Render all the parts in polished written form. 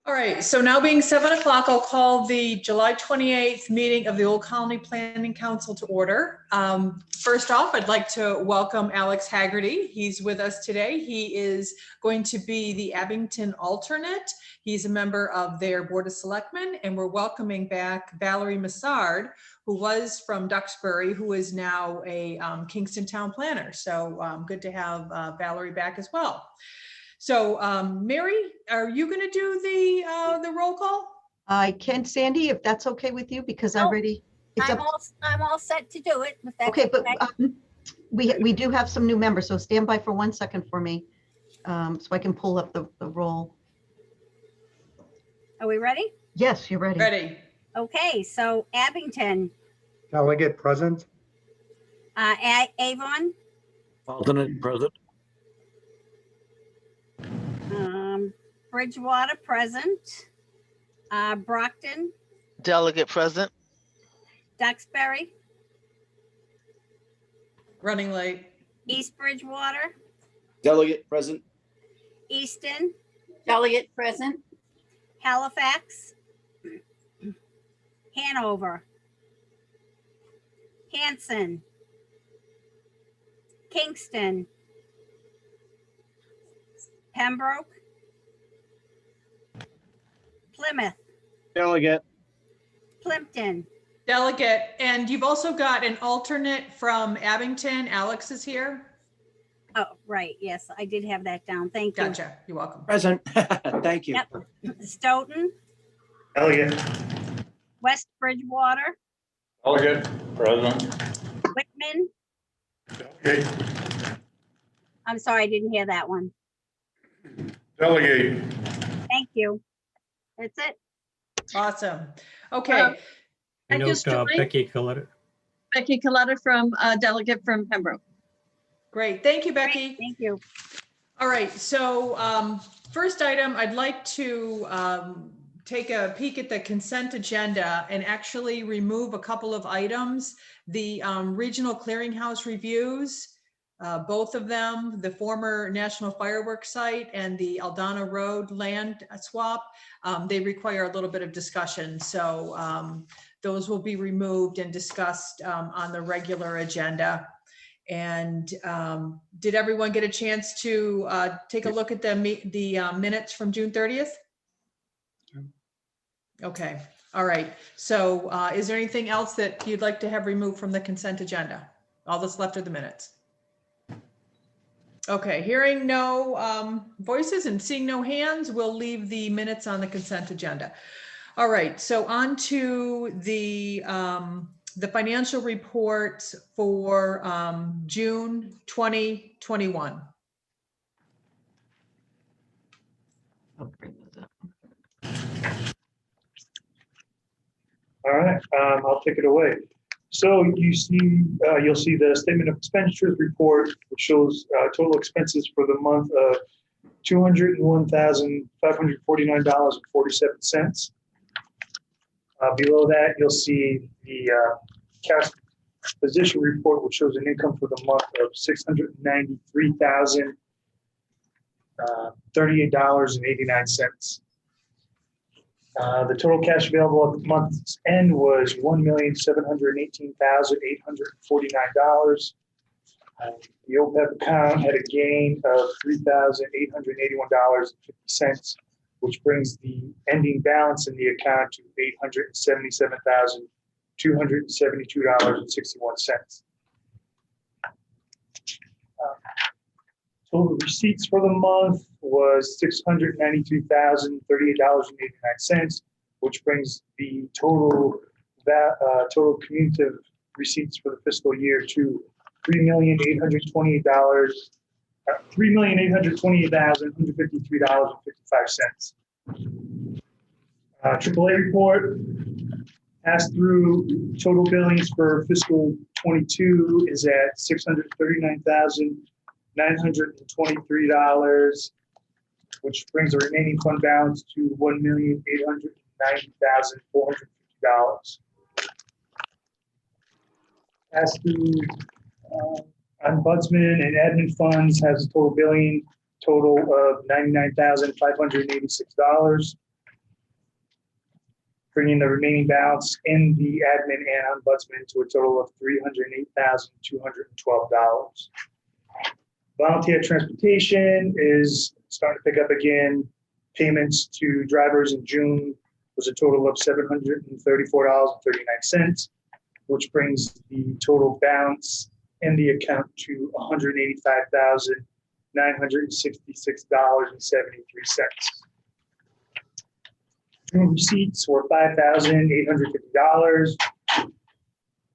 All right, so now being 7 o'clock, I'll call the July 28th meeting of the Old Colony Planning Council to order. First off, I'd like to welcome Alex Haggerty. He's with us today. He is going to be the Abington alternate. He's a member of their Board of Selectmen, and we're welcoming back Valerie Massard, who was from Duxbury, who is now a Kingston Town Planner. So good to have Valerie back as well. So Mary, are you going to do the roll call? I can, Sandy, if that's okay with you, because I already. I'm all set to do it. If that's okay, but we do have some new members, so stand by for 1 second for me, so I can pull up the roll. Are we ready? Yes, you're ready. Ready. Okay, so Abington. Delegate present. Avon. Alternate present. Bridgewater present. Brockton. Delegate present. Duxbury. Running late. East Bridgewater. Delegate present. Easton. Delegate present. Halifax. Hanover. Hanson. Kingston. Pembroke. Plymouth. Delegate. Plimpton. Delegate, and you've also got an alternate from Abington. Alex is here. Oh, right. Yes, I did have that down. Thank you. Gotcha. You're welcome. Present. Thank you. Yep. Stoughton. Delegate. West Bridgewater. Delegate present. Whitman. Okay. I'm sorry, I didn't hear that one. Delegate. Thank you. That's it. Awesome. Okay. I note Becky Coletta. Becky Coletta from delegate from Pembroke. Great. Thank you, Becky. Great, thank you. All right. So first item, I'd like to take a peek at the consent agenda and actually remove a couple of items. The regional clearinghouse reviews, both of them, the former National Fireworks site and the Aldana Road land swap, they require a little bit of discussion. So those will be removed and discussed on the regular agenda. And did everyone get a chance to take a look at the minutes from June 30th? Okay. All right. So is there anything else that you'd like to have removed from the consent agenda? All that's left are the minutes. Okay, hearing no voices and seeing no hands, we'll leave the minutes on the consent agenda. All right, so on to the financial reports for June 2021. I'll bring those up. All right, I'll take it away. So you see, you'll see the statement of expenditures report, which shows total expenses for the month of $201,549.47. Below that, you'll see the cash position report, which shows an income for the month of $693,038.89. The total cash available at the month's end was $1,718,849. The OPEB account had a gain of $3,881.50, which brings the ending balance in the account to $877,272.61. Total receipts for the month was $693,038.89, which brings the total cumulative receipts for the fiscal year to $3,828,153.55. AAA report. Pass-through total billings for fiscal 22 is at $639,923, which brings the remaining fund balance to $1,890,450. Pass-through ombudsman and admin funds has a total billing total of $99,586. bringing the remaining balance in the admin and ombudsman to a total of $308,212. Volunteer transportation is starting to pick up again. Payments to drivers in June was a total of $734.39, which brings the total balance in the account to $185,966.73. June receipts were $5,850,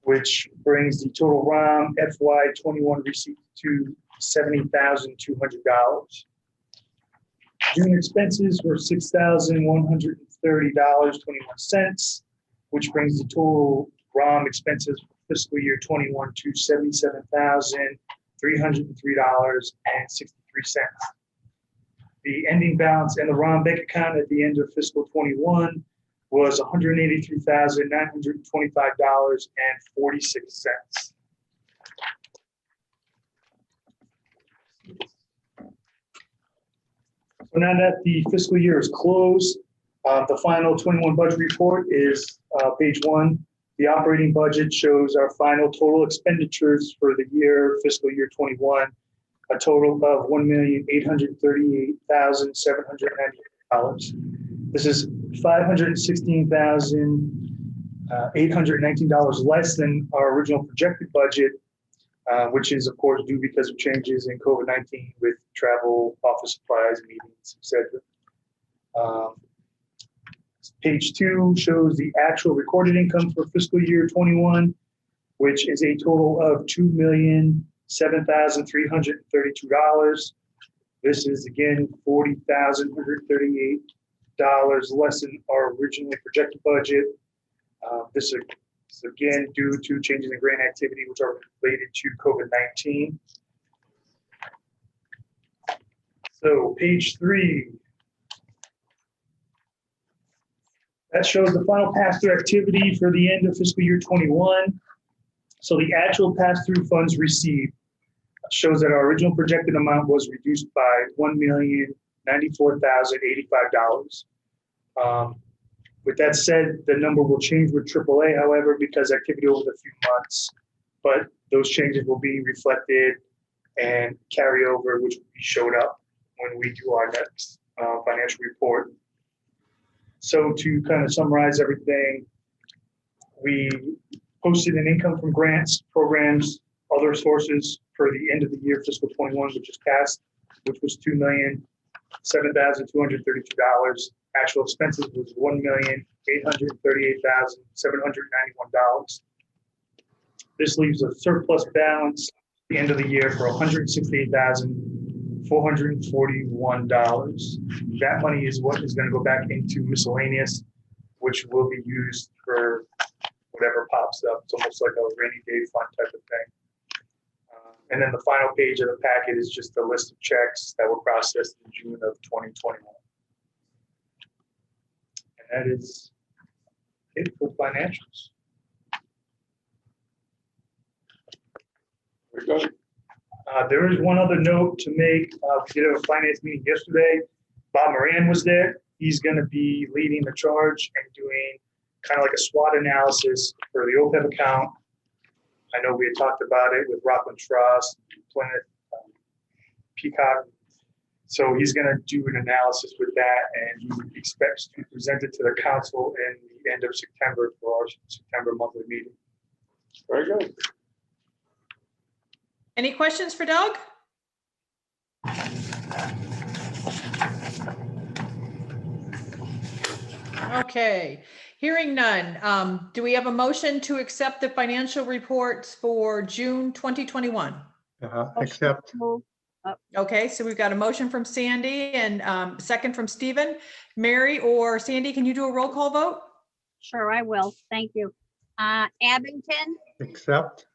which brings the total ROM FY21 receipts to $70,200. June expenses were $6,130.21, which brings the total ROM expenses for fiscal year 21 to $77,303.63. The ending balance in the ROM bank account at the end of fiscal 21 was $183,925.46. So now that the fiscal year is closed, the final 21 budget report is page 1. The operating budget shows our final total expenditures for the year, fiscal year 21, a total of $1,838,790. This is $516,819 less than our original projected budget, which is, of course, due because of changes in COVID-19 with travel, office supplies, meetings, etc. Page 2 shows the actual recorded income for fiscal year 21, which is a total of $2,007,332. This is again $40,138 less than our originally projected budget. This is again due to changes in grant activity, which are related to COVID-19. So page 3. That shows the final pass-through activity for the end of fiscal year 21. So the actual pass-through funds received shows that our original projected amount was reduced by $1,094,085. With that said, the number will change with AAA, however, because activity over the few months, but those changes will be reflected and carry over, which will be showed up when we do our next financial report. So to kind of summarize everything, we posted an income from grants, programs, other sources for the end of the year, fiscal 21, which is passed, which was $2,007,232. Actual expenses was $1,838,791. This leaves a surplus balance at the end of the year for $168,441. That money is what is going to go back into miscellaneous, which will be used for whatever pops up. It's almost like a rainy day fund type of thing. And then the final page of the packet is just a list of checks that were processed in June of 2021. And that is it for financials. We're good. There is one other note to make. We did have a finance meeting yesterday. Bob Moran was there. He's going to be leading the charge and doing kind of like a SWOT analysis for the OPEB account. I know we had talked about it with Rockland Trust, Planet, Peacock. So he's going to do an analysis with that, and he expects to present it to the council in the end of September for our September monthly meeting. Very good. Any questions for Doug? Okay, hearing none. Do we have a motion to accept the financial reports for June 2021? Accept. Okay, so we've got a motion from Sandy and second from Stephen. Mary or Sandy, can you do a roll call vote? Sure, I will. Thank you. Abington, Accept.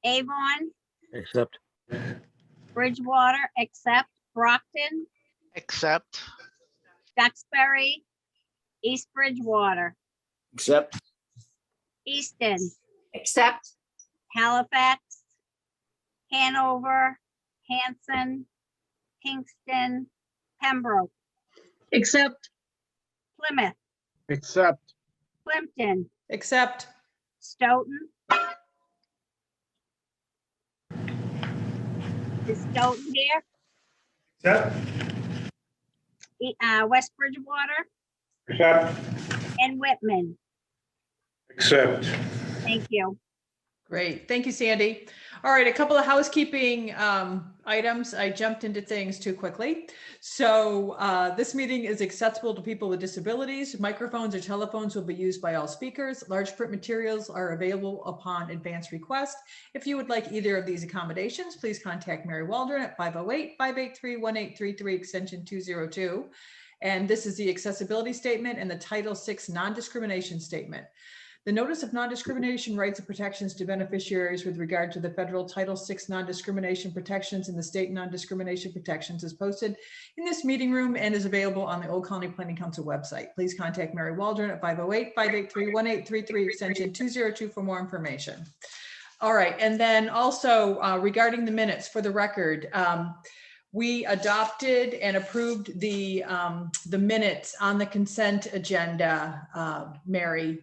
Avon, Accept. Bridgewater, accept. Brockton, Accept. Duxbury, East Bridgewater, Accept. Easton, Accept. Halifax, Hanover, Hanson, Kingston, Pembroke, Accept. Plymouth, Accept. Plimpton, Accept. Stoughton. Is Stoughton here? Accept. West Bridgewater Accept. and Whitman. Accept. Thank you. Great. Thank you, Sandy. All right, a couple of housekeeping items. I jumped into things too quickly. So this meeting is accessible to people with disabilities. Microphones or telephones will be used by all speakers. Large print materials are available upon advance request. If you would like either of these accommodations, please contact Mary Waldron at 508-583-1833 extension 202. And this is the accessibility statement and the Title VI non-discrimination statement. The notice of non-discrimination rights and protections to beneficiaries with regard to the federal Title VI non-discrimination protections and the state non-discrimination protections is posted in this meeting room and is available on the Old Colony Planning Council website. Please contact Mary Waldron at 508-583-1833 extension 202 for more information. All right, and then also regarding the minutes, for the record, we adopted and approved the minutes on the consent agenda, Mary.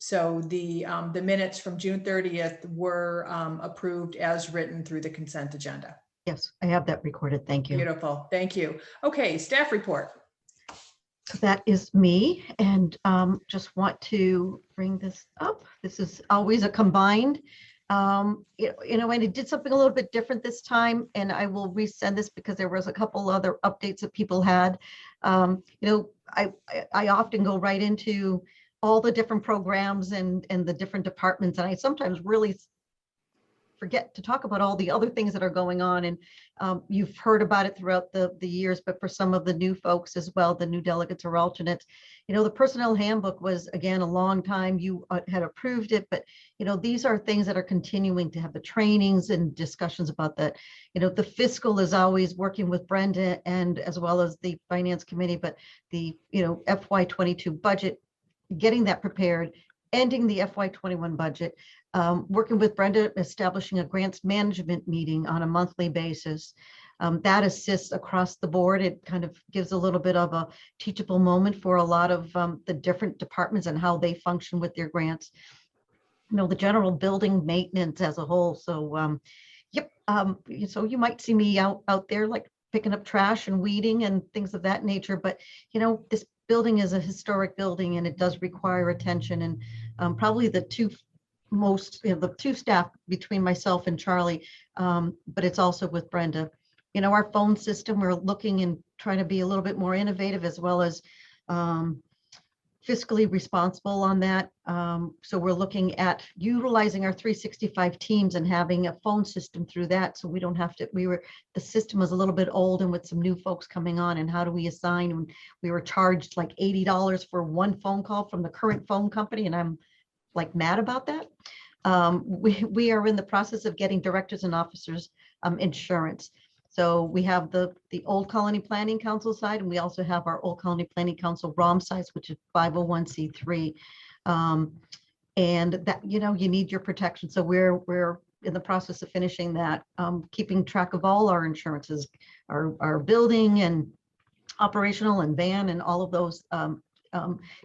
So the minutes from June 30th were approved as written through the consent agenda. Yes, I have that recorded. Thank you. Beautiful. Thank you. Okay, staff report. So that is me, and just want to bring this up. This is always a combined, and I did something a little bit different this time, and I will resend this because there was a couple other updates that people had. I often go right into all the different programs and the different departments, and I sometimes really forget to talk about all the other things that are going on. And you've heard about it throughout the years, but for some of the new folks as well, the new delegates or alternates, the personnel handbook was, again, a long time you had approved it, but these are things that are continuing to have the trainings and discussions about that. The fiscal is always working with Brenda and as well as the finance committee, but the FY22 budget, getting that prepared, ending the FY21 budget, working with Brenda, establishing a grants management meeting on a monthly basis. That assists across the board. It kind of gives a little bit of a teachable moment for a lot of the different departments and how they function with their grants. The general building maintenance as a whole. So, so you might see me out there like picking up trash and weeding and things of that nature. But, this building is a historic building and it does require attention, and probably the two staff between myself and Charlie, but it's also with Brenda. Our phone system, we're looking and trying to be a little bit more innovative as well as fiscally responsible on that. So we're looking at utilizing our 365 teams and having a phone system through that. So we don't have to, the system was a little bit old, and with some new folks coming on, and how do we assign, and we were charged like $80 for one phone call from the current phone company. And I'm like mad about that. We are in the process of getting directors and officers insurance. So we have the Old Colony Planning Council side, and we also have our Old Colony Planning Council ROM sites, which is 501c3. And that, you need your protection. So we're in the process of finishing that, keeping track of all our insurances, our building and operational and van and all of those.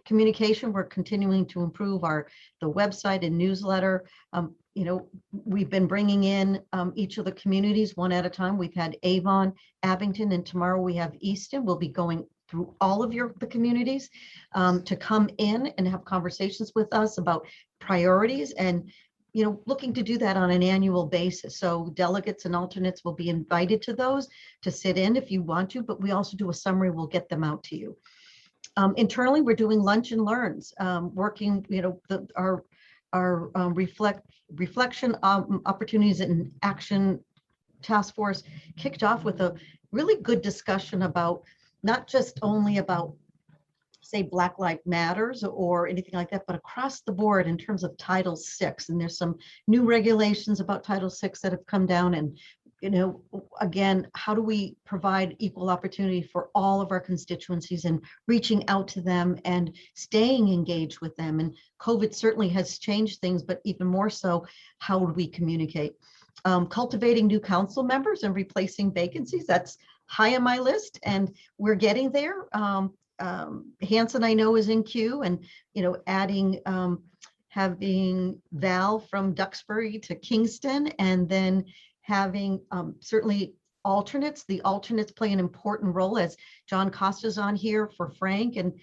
Communication, we're continuing to improve the website and newsletter. We've been bringing in each of the communities one at a time. We've had Avon, Abington, and tomorrow we have Easton. We'll be going through all of the communities to come in and have conversations with us about priorities, and looking to do that on an annual basis. So delegates and alternates will be invited to those to sit in if you want to, but we also do a summary. We'll get them out to you. Internally, we're doing lunch and learns, working, our reflection opportunities and action task force kicked off with a really good discussion about not just only about, say, Black Lives Matters or anything like that, but across the board in terms of Title VI. And there's some new regulations about Title VI that have come down, and again, how do we provide equal opportunity for all of our constituencies, and reaching out to them and staying engaged with them. And COVID certainly has changed things, but even more so, how do we communicate? Cultivating new council members and replacing vacancies, that's high on my list, and we're getting there. Hanson, I know, is in queue, and, adding, having Val from Duxbury to Kingston, and then having certainly alternates. The alternates play an important role, as John Costa's on here for Frank, and,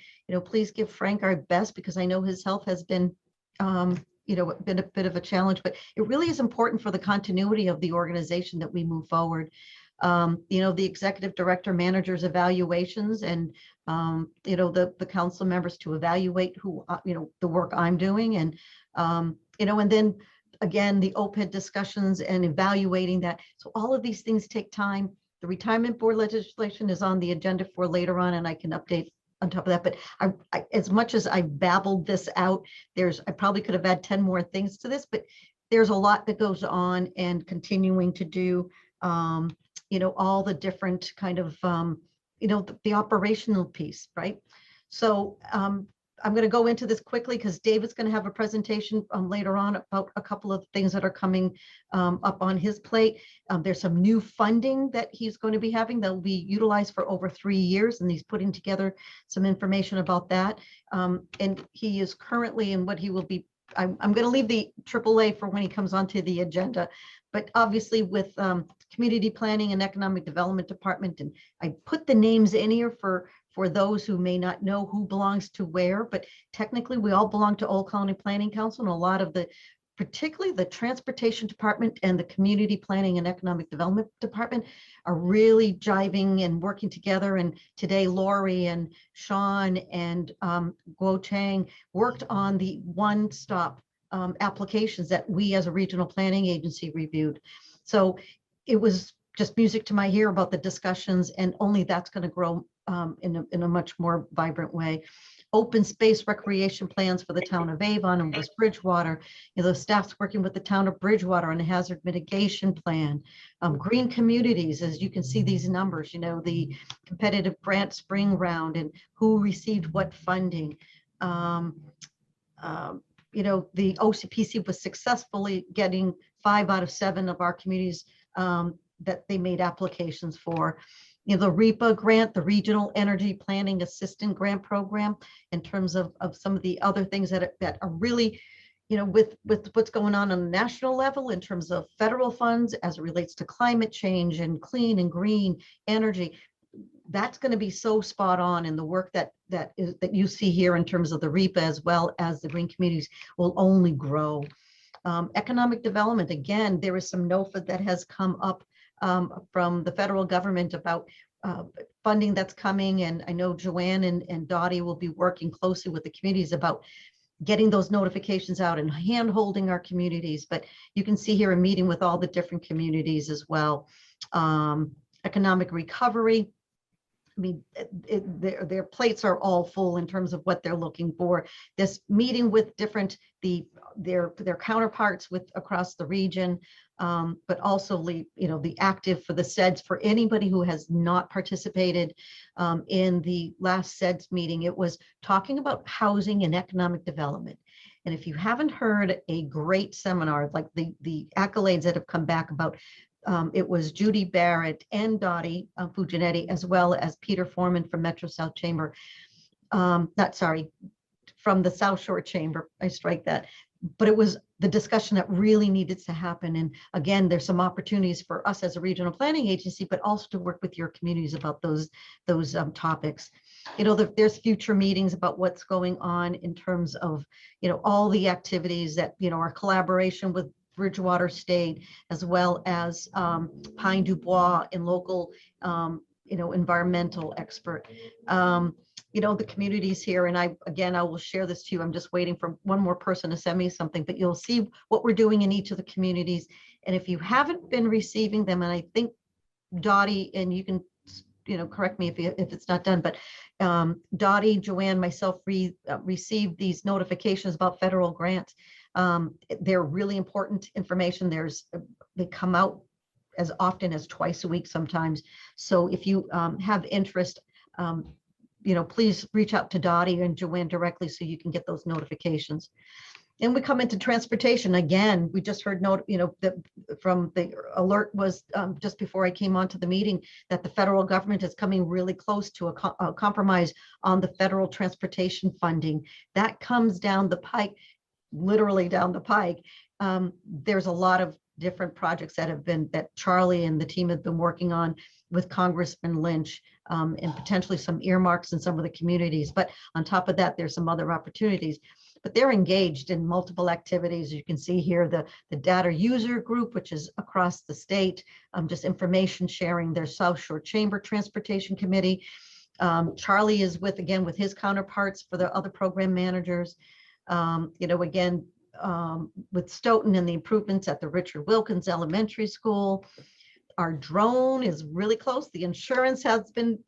please give Frank our best, because I know his health has been, been a bit of a challenge, but it really is important for the continuity of the organization that we move forward. The executive director managers evaluations, and, the council members to evaluate who, the work I'm doing, and, and then again, the OPED discussions and evaluating that. So all of these things take time. The retirement board legislation is on the agenda for later on, and I can update on top of that. But I as much as I babbled this out, I probably could have had 10 more things to this, but there's a lot that goes on, and continuing to do, all the different kind of, the operational piece, right? So I'm going to go into this quickly, because David's going to have a presentation later on about a couple of things that are coming up on his plate. There's some new funding that he's going to be having that will be utilized for over 3 years, and he's putting together some information about that. And he is currently in what he will be, I'm going to leave the AAA for when he comes onto the agenda, but obviously with Community Planning and Economic Development Department, and I put the names in here for those who may not know who belongs to where, but technically we all belong to Old Colony Planning Council, and a lot of particularly the Transportation Department and the Community Planning and Economic Development Department are really jiving and working together. And today Lori and Sean and Guo Chang worked on the one-stop applications that we as a regional planning agency reviewed. So it was just music to my ear about the discussions, and only that's going to grow in a much more vibrant way. Open space recreation plans for the town of Avon and West Bridgewater. The staff's working with the town of Bridgewater on a hazard mitigation plan. Green communities, as you can see these numbers, the competitive grant spring round and who received what funding. The OCPC was successfully getting 5 out of 7 of our communities that they made applications for. The REPA grant, the Regional Energy Planning Assistant Grant Program, in terms of some of the other things that are really, with what's going on the national level in terms of federal funds as it relates to climate change and clean and green energy. That's going to be so spot on, in the work that you see here in terms of the REPA as well as the green communities will only grow. Economic development, again, there is some NOFA that has come up from the federal government about funding that's coming. And I know Joanne and Dottie will be working closely with the communities about getting those notifications out and hand-holding our communities. But you can see here a meeting with all the different communities as well. Economic recovery. I mean, their plates are all full in terms of what they're looking for. This meeting with their counterparts across the region, but also the active for the SEDS. For anybody who has not participated in the last SEDS meeting, it was talking about housing and economic development. And if you haven't heard a great seminar, like the accolades that have come back about, it was Judy Barrett and Dottie Fuginetti, as well as Peter Foreman from Metro South Chamber. From the South Shore Chamber, I strike that. But it was the discussion that really needed to happen. And again, there's some opportunities for us as a regional planning agency, but also to work with your communities about those topics. There's future meetings about what's going on in terms of, all the activities that, our collaboration with Bridgewater State, as well as Pine du Bois and local, environmental expert. The communities here, and I will share this to you. I'm just waiting for one more person to send me something, but you'll see what we're doing in each of the communities. And if you haven't been receiving them, and I think Dottie, and you can, correct me if it's not done, but Dottie, Joanne, myself received these notifications about federal grants. They're really important information. They come out as often as twice a week sometimes. So if you have interest, please reach out to Dottie and Joanne directly so you can get those notifications. And we come into transportation again. We just heard that from the alert was just before I came onto the meeting that the federal government is coming really close to a compromise on the federal transportation funding. That comes down the pike, literally down the pike. There's a lot of different projects that Charlie and the team have been working on with Congressman Lynch, and potentially some earmarks in some of the communities. But on top of that, there's some other opportunities. But they're engaged in multiple activities. You can see here the data user group, which is across the state, just information sharing. Their South Shore Chamber Transportation Committee. Charlie is with his counterparts for the other program managers. Again, with Stoughton and the improvements at the Richard Wilkins Elementary School. Our drone is really close. The insurance has been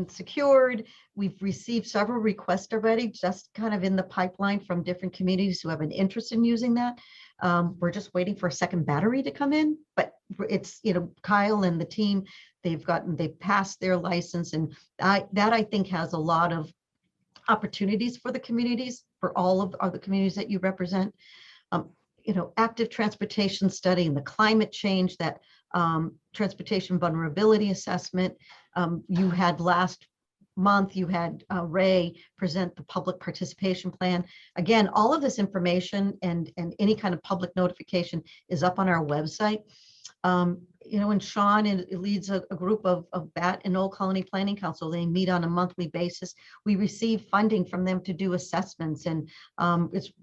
secured. We've received several requests already, just kind of in the pipeline from different communities who have an interest in using that. We're just waiting for a second battery to come in, but it's, Kyle and the team, they've passed their license, and that I think has a lot of opportunities for the communities, for all of the communities that you represent. Active transportation study and the climate change, that transportation vulnerability assessment. You had last month, you had Ray present the public participation plan. Again, all of this information and any kind of public notification is up on our website. And Sean leads a group of BAT and Old Colony Planning Council. They meet on a monthly basis. We receive funding from them to do assessments, and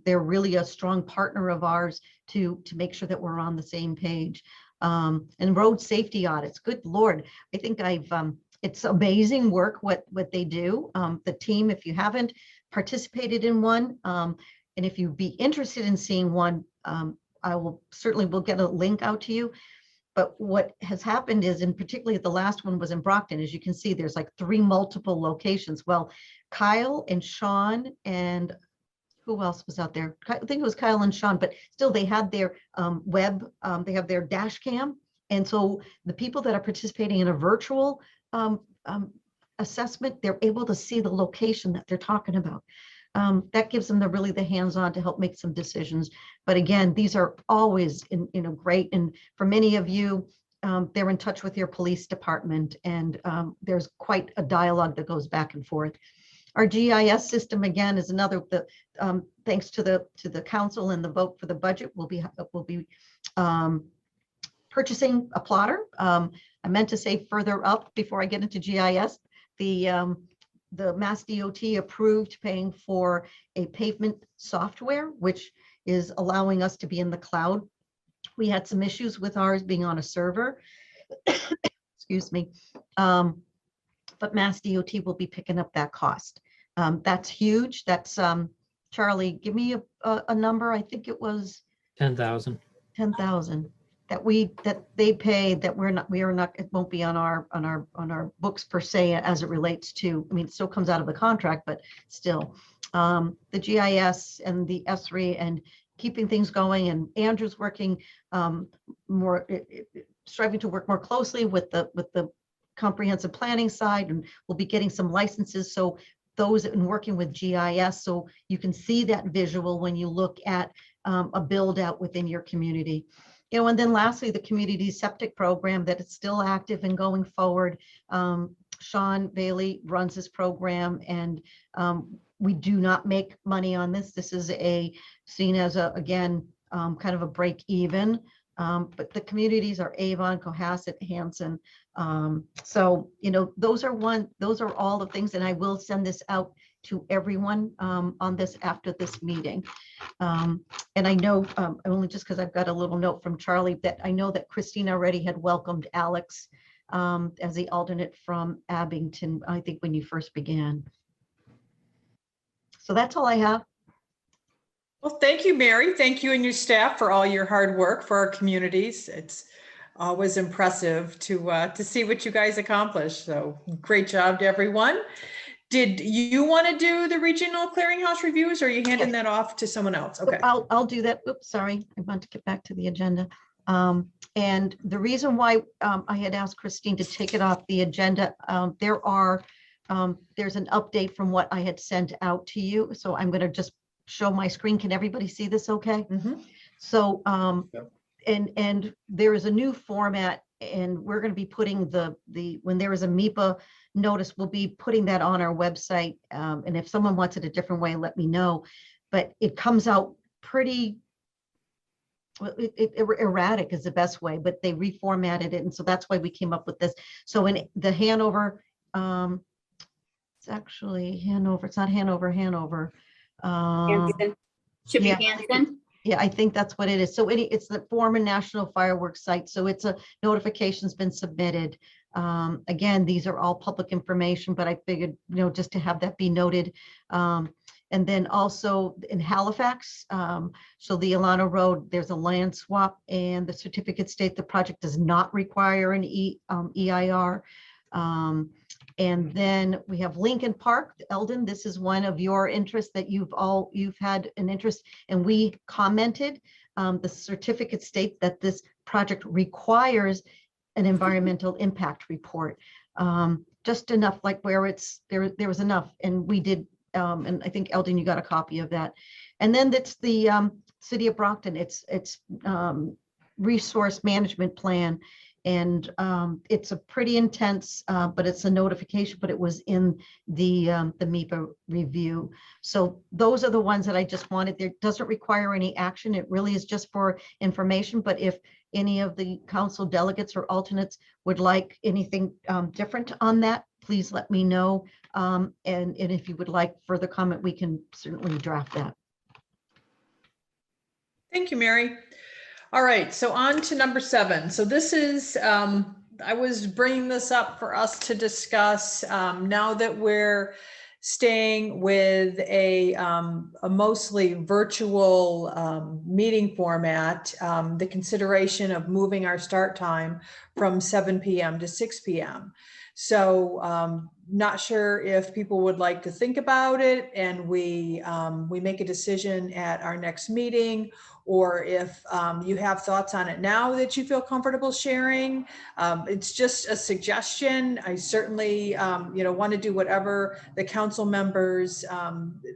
they're really a strong partner of ours to make sure that we're on the same page. And road safety audits. Good Lord, I think it's amazing work what they do. The team, if you haven't participated in one, and if you'd be interested in seeing one, I will get a link out to you. But what has happened is, and particularly the last one was in Brockton, as you can see, there's like 3 multiple locations. Well, Kyle and Sean and who else was out there? I think it was Kyle and Sean, but still they had their they have their dash cam. And so the people that are participating in a virtual assessment, they're able to see the location that they're talking about. That gives them the hands-on to help make some decisions. But again, these are always great. And for many of you, they're in touch with your police department, and there's quite a dialogue that goes back and forth. Our GIS system, again, is another, thanks to the council and the vote for the budget, we'll be purchasing a plotter. I meant to say further up before I get into GIS, the Mass DOT approved paying for a pavement software, which is allowing us to be in the cloud. We had some issues with ours being on a server, excuse me. But Mass DOT will be picking up that cost. That's huge. That's, Charlie, give me a number. I think it was 10,000. 10,000 that they pay, that we are not, it won't be on our books per se, as it relates to, I mean, it still comes out of the contract, but still, the GIS and the ESRI and keeping things going, and Andrew's working more, striving to work more closely with the comprehensive planning side, and we'll be getting some licenses. So those in working with GIS, so you can see that visual when you look at a build out within your community. And then lastly, the community septic program that is still active and going forward. Sean Bailey runs this program, and we do not make money on this. This is seen as again, kind of a break even. But the communities are Avon, Cohasset, Hanson. So, those are all the things, and I will send this out to everyone on this after this meeting. And I know, only just because I've got a little note from Charlie, that I know that Christine already had welcomed Alex as the alternate from Abington, I think when you first began. So that's all I have. Well, thank you, Mary. Thank you and your staff for all your hard work for our communities. It's always impressive to see what you guys accomplish. So great job to everyone. Did you want to do the regional clearinghouse reviews, or are you handing that off to someone else? Okay. I'll do that. Oops, sorry. I want to get back to the agenda. And the reason why I had asked Christine to take it off the agenda, there's an update from what I had sent out to you. So I'm going to just show my screen. Can everybody see this okay? Mhm. So, Yep. and there is a new format, and we're going to be putting when there is a MIPA notice, we'll be putting that on our website. And if someone wants it a different way, let me know. But it comes out pretty, well, erratic is the best way, but they reformatted it. And so that's why we came up with this. So in the Hanover, it's actually Hanover, it's not Hanover. Hanson. Should be yeah. Hanson. Yeah, I think that's what it is. So it's the former National Fireworks Site. So it's a notification's been submitted. Again, these are all public information, but I figured, just to have that be noted. And then also in Halifax, so the Alano Road, there's a land swap, and the certificates state the project does not require an EIR. And then we have Lincoln Park, Eldon. This is one of your interests that you've had an interest, and we commented. The certificate state that this project requires an environmental impact report. Just enough, like where there was enough, and we did. And I think Eldon, you got a copy of that. And then that's the City of Brockton. It's resource management plan. And it's a pretty intense, but it's a notification, but it was in the MIPA review. So those are the ones that I just wanted. There doesn't require any action. It really is just for information. But if any of the council delegates or alternates would like anything different on that, please let me know. And if you would like further comment, we can certainly draft that. Thank you, Mary. All right, so on to number 7. So this is, I was bringing this up for us to discuss now that we're staying with a mostly virtual meeting format, the consideration of moving our start time from 7 p.m. to 6 p.m. So not sure if people would like to think about it and we make a decision at our next meeting, or if you have thoughts on it now that you feel comfortable sharing. It's just a suggestion. I certainly want to do whatever the council members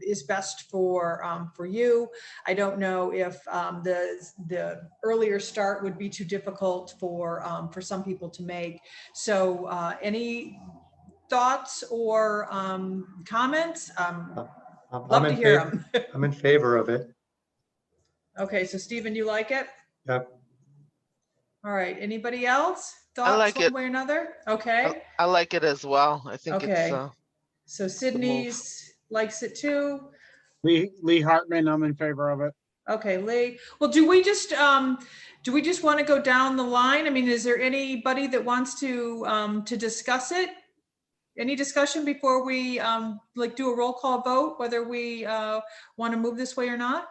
is best for you. I don't know if the earlier start would be too difficult for some people to make. So any thoughts or comments? Love to hear them. I'm in favor of it. Okay, so Stephen, you like it? Yep. All right, anybody else? I Thoughts like one it. way or another? Okay, I like it as well. I think okay. it's So Sydney's likes it too. Lee Hartman, I'm in favor of it. Okay, Lee. Well, do we just want to go down the line? I mean, is there anybody that wants to discuss it? Any discussion before we do a roll call vote, whether we want to move this way or not?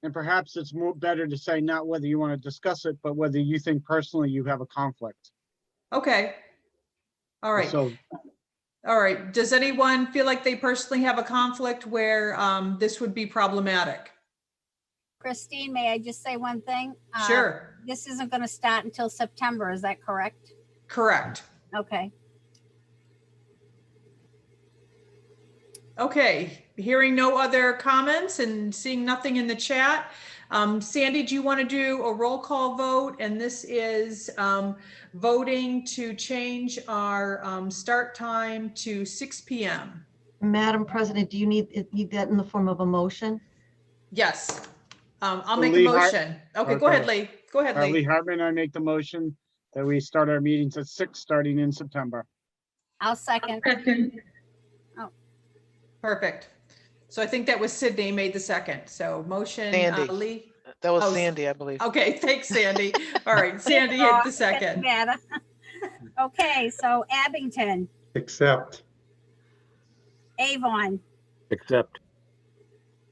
And perhaps it's better to say not whether you want to discuss it, but whether you think personally you have a conflict. Okay. All right. So All right. Does anyone feel like they personally have a conflict where this would be problematic? Christine, may I just say one thing? Sure. This isn't going to start until September, is that correct? Correct. Okay. Okay. Hearing no other comments and seeing nothing in the chat. Sandy, do you want to do a roll call vote? And this is voting to change our start time to 6 p.m. Madam President, do you need that in the form of a motion? Yes. I'll So make a Lee motion. Okay, go okay. ahead, Lee. Go ahead, Lee Lee. Hartman, I make the motion that we start our meetings at 6 starting in September. I'll second. Perfect. So I think that was Sydney made the second. So motion, Sandy. Lee. that was Oh, Sandy, I believe. Okay, thanks, Sandy. All right, Sandy hit the second. Matter. Okay, so Abington, Accept. Avon, Accept.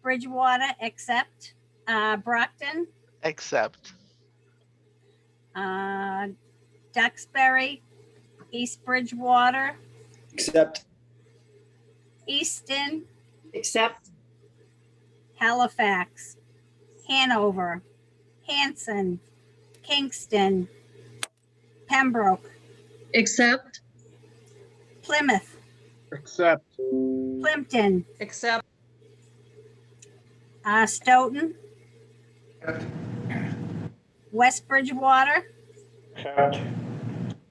Bridgewater, accept. Brockton, Accept. Duxbury, East Bridgewater, Accept. Easton, Accept. Halifax, Hanover, Hanson, Kingston, Pembroke, Accept. Plymouth, Accept. Plimpton, Except, Stoughton, West Bridgewater, Accept.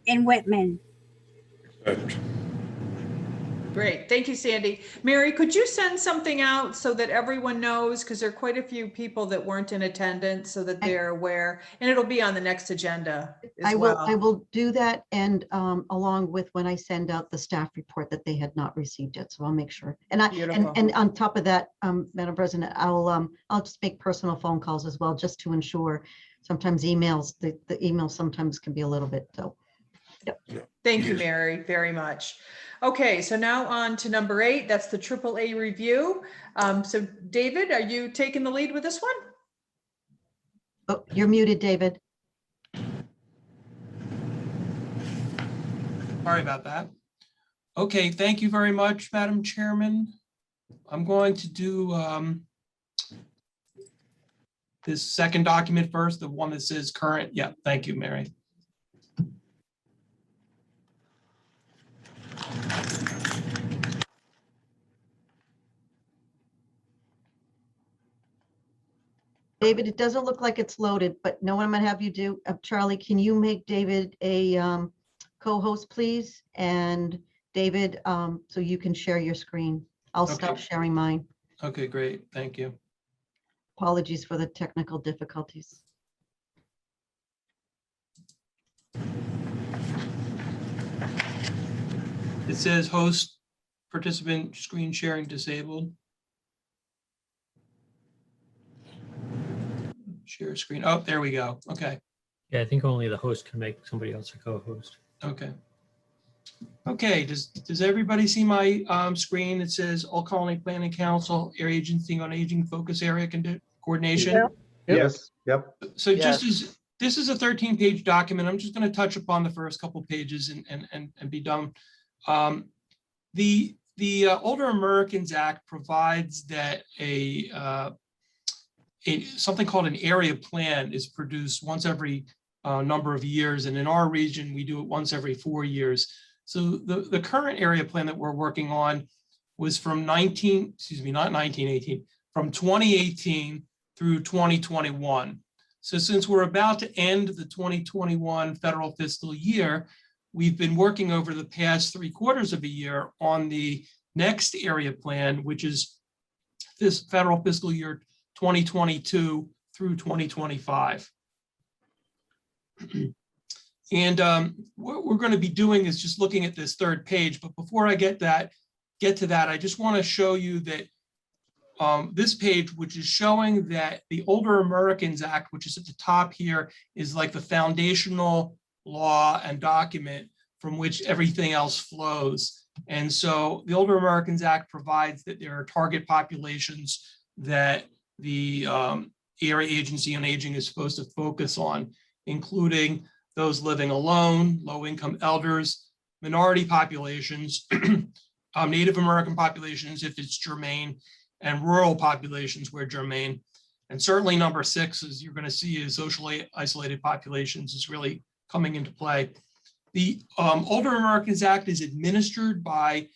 and Whitman. Great, thank you, Sandy. Mary, could you send something out so that everyone knows, because there are quite a few people that weren't in attendance, so that they're aware, and it'll be on the next agenda as I well. will do that, and along with when I send out the staff report that they had not received yet, so I'll make sure. And Beautiful. and on top of that, Madam President, I'll just make personal phone calls as well, just to ensure. Sometimes emails, the emails sometimes can be a little bit, so. Thank you, Mary, very much. Okay, so now on to number 8, that's the AAA review. So David, are you taking the lead with this one? Oh, you're muted, David. Sorry about that. Okay, thank you very much, Madam Chairman. I'm going to do this second document first, the one that says current. Yeah, thank you, Mary. David, it doesn't look like it's loaded, but know what I'm gonna have you do? Charlie, can you make David a co-host, please? And David, so you can share your screen. I'll stop Okay. sharing mine. Okay, great. Thank you. Apologies for the technical difficulties. It says host participant screen sharing disabled. Share screen. Oh, there we go. Okay. Yeah, I think only the host can make somebody else a co-host. Okay. Okay, does everybody see my screen? It says All Colony Planning Council, Area Agency on Aging Focus Area Coordination. Yep. Yes, yep. So just Yes. as, this is a 13-page document, I'm just going to touch upon the first couple pages and be done. The Older Americans Act provides that something called an area plan is produced once every number of years, and in our region we do it once every 4 years. So the current area plan that we're working on was from not 1918, from 2018 through 2021. So since we're about to end the 2021 federal fiscal year, we've been working over the past 3/4 of a year on the next area plan, which is this federal fiscal year 2022 through 2025. And what we're going to be doing is just looking at this third page. But before I get to that, I just want to show you that this page, which is showing that the Older Americans Act, which is at the top here, is like the foundational law and document from which everything else flows. And so the Older Americans Act provides that there are target populations that the Area Agency on Aging is supposed to focus on, including those living alone, low-income elders, minority populations, Native American populations, if it's germane, and rural populations where germane. And certainly number 6, as you're going to see, is socially isolated populations is really coming into play. The Older Americans Act is administered by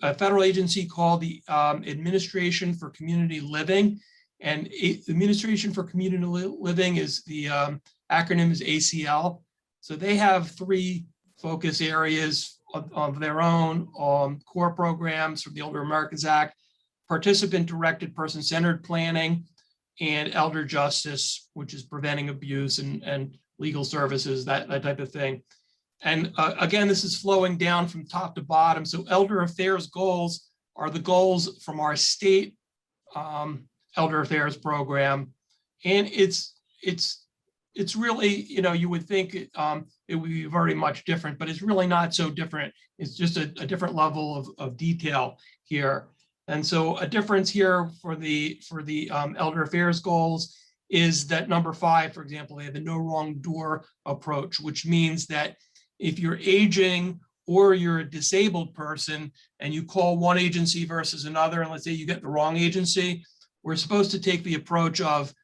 a federal agency called the Administration for Community Living. And Administration for Community Living is the acronym is ACL. So they have 3 focus areas of their own, core programs from the Older Americans Act, participant-directed person-centered planning, and elder justice, which is preventing abuse and legal services, that type of thing. And again, this is flowing down from top to bottom. So elder affairs goals are the goals from our state elder affairs program. And it's really, you would think it would be very much different, but it's really not so different. It's just a different level of detail here. And so a difference here for the elder affairs goals is that number 5, for example, they have the no wrong door approach, which means that if you're aging or you're a disabled person and you call one agency versus another, and let's say you get the wrong agency, we're supposed to take the approach of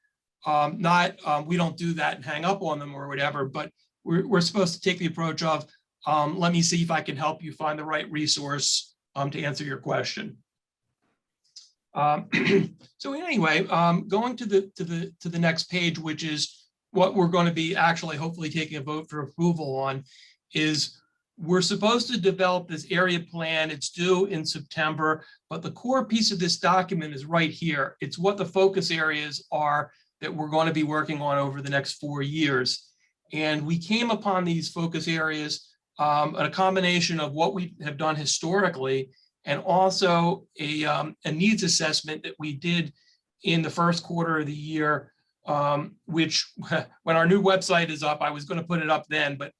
we don't do that and hang up on them or whatever, but we're supposed to take the approach of let me see if I can help you find the right resource to answer your question. So anyway, going to the next page, which is what we're going to be actually hopefully taking a vote for approval on, is we're supposed to develop this area plan. It's due in September, but the core piece of this document is right here. It's what the focus areas are that we're going to be working on over the next 4 years. And we came upon these focus areas, a combination of what we have done historically and also a needs assessment that we did in the first quarter of the year, which when our new website is up, I was going to put it up then, but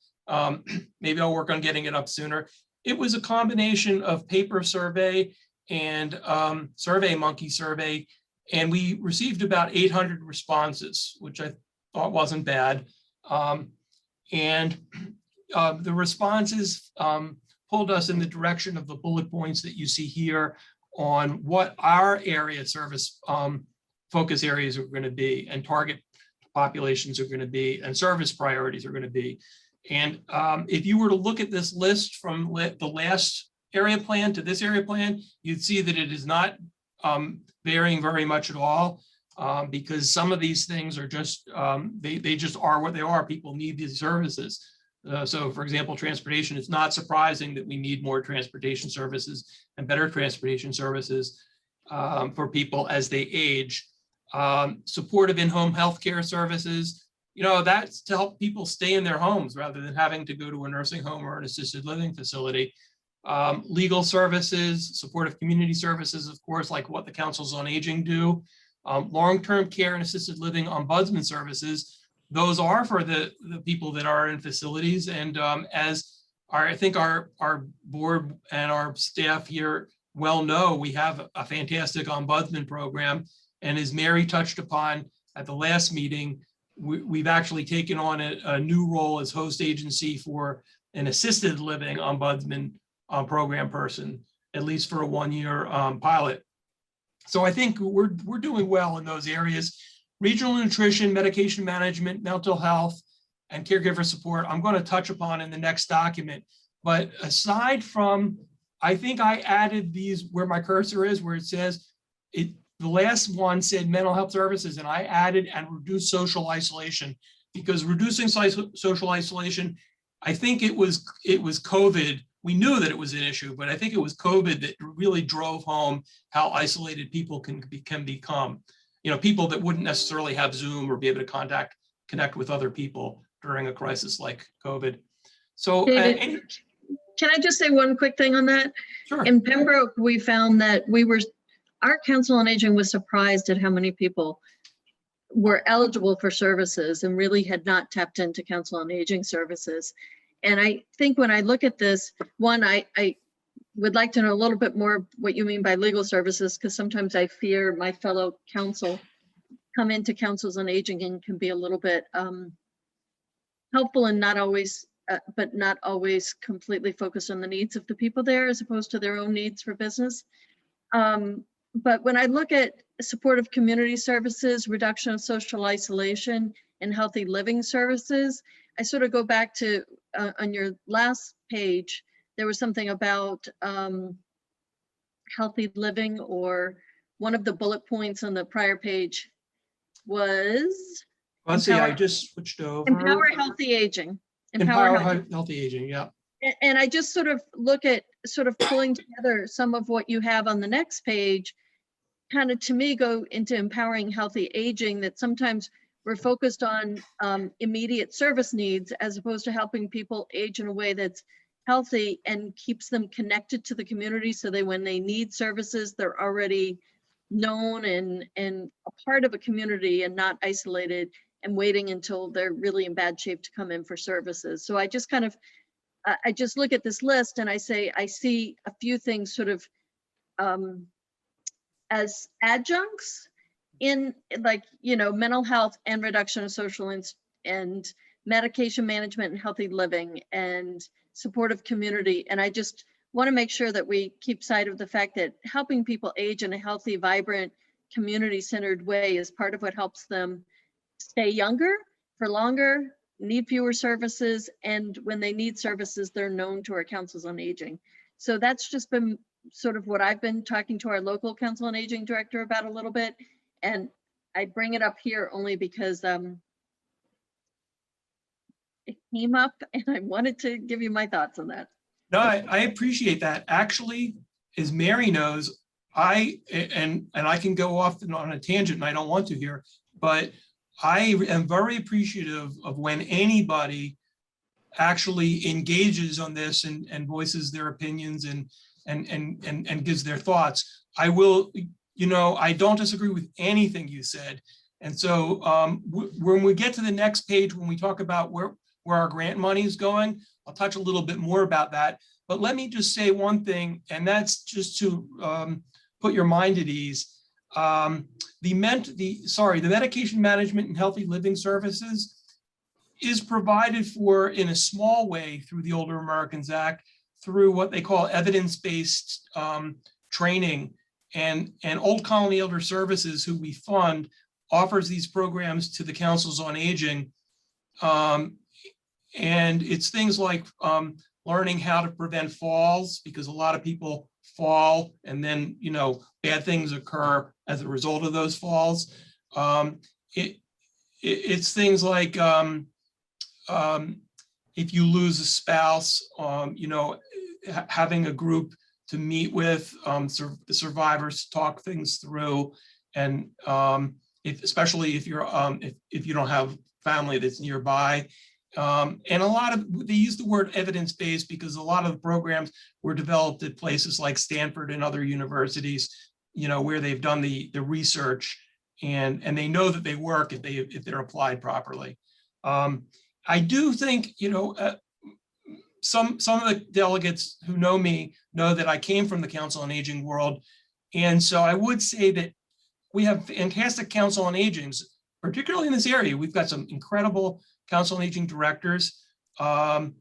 maybe I'll work on getting it up sooner. It was a combination of paper survey and SurveyMonkey survey, and we received about 800 responses, which I thought wasn't bad. The responses pulled us in the direction of the bullet points that you see here on what our area service focus areas are going to be, and target populations are going to be, and service priorities are going to be. And if you were to look at this list from the last area plan to this area plan, you'd see that it is not varying very much at all, because some of these things are just, they just are what they are. People need these services. So for example, transportation, it's not surprising that we need more transportation services and better transportation services for people as they age. Supportive in-home healthcare services, you know, that's to help people stay in their homes rather than having to go to a nursing home or an assisted living facility. Legal services, supportive community services, of course, like what the councils on aging do. Long-term care and assisted living ombudsman services, those are for the people that are in facilities. And as I think our board and our staff here well know, we have a fantastic ombudsman program. And as Mary touched upon at the last meeting, we've actually taken on a new role as host agency for an assisted living ombudsman program person, at least for a 1-year pilot. So I think we're doing well in those areas. Regional nutrition, medication management, mental health, and caregiver support, I'm going to touch upon in the next document. But aside from, I think I added these where my cursor is, where it says, the last one said mental health services, and I added and reduce social isolation, because reducing social isolation, I think it was COVID. We knew that it was an issue, but I think it was COVID that really drove home how isolated people can become. You know, people that wouldn't necessarily have Zoom or be able to connect with other people during a crisis like COVID. So David, can I just say one quick thing on that? Sure. In Pembroke, we found that our Council on Aging was surprised at how many people were eligible for services and really had not tapped into Council on Aging services. And I think when I look at this, one, I would like to know a little bit more what you mean by legal services, because sometimes I fear my fellow council come into Councils on Aging and can be a little bit helpful and not always, but not always completely focused on the needs of the people there as opposed to their own needs for business. But when I look at supportive community services, reduction of social isolation, and healthy living services, I sort of go back to on your last page, there was something about healthy living, or one of the bullet points on the prior page was Let's see, I just switched over. Empower healthy aging. Empower healthy aging, yeah. And I just sort of look at sort of pulling together some of what you have on the next page, kind of to me go into empowering healthy aging, that sometimes we're focused on immediate service needs as opposed to helping people age in a way that's healthy and keeps them connected to the community, so that when they need services, they're already known and a part of a community and not isolated and waiting until they're really in bad shape to come in for services. So I just kind of, I just look at this list and I say, I see a few things sort of as adjuncts in, like, you know, mental health and reduction of social and medication management and healthy living and supportive community. And I just want to make sure that we keep sight of the fact that helping people age in a healthy, vibrant, community-centered way is part of what helps them stay younger for longer, need fewer services, and when they need services, they're known to our councils on aging. So that's just been sort of what I've been talking to our local council on aging director about a little bit. And I bring it up here only because it came up and I wanted to give you my thoughts on that. No, I appreciate that. Actually, as Mary knows, and I can go off on a tangent and I don't want to here, but I am very appreciative of when anybody actually engages on this and voices their opinions and gives their thoughts. I will, I don't disagree with anything you said. And so when we get to the next page, when we talk about where our grant money is going, I'll touch a little bit more about that. But let me just say one thing, and that's just to put your mind at ease. The medication management and healthy living services is provided for in a small way through the Older Americans Act, through what they call evidence-based training. And Old Colony Elder Services, who we fund, offers these programs to the councils on aging. And it's things like learning how to prevent falls, because a lot of people fall and then, bad things occur as a result of those falls. It's things like if you lose a spouse, having a group to meet with the survivors, talk things through, and especially if you don't have family that's nearby. And they use the word evidence-based because a lot of the programs were developed at places like Stanford and other universities, where they've done the research and they know that they work if they're applied properly. I do think, some of the delegates who know me know that I came from the Council on Aging world. And so I would say that we have fantastic Council on Agings, particularly in this area. We've got some incredible Council on Aging directors. And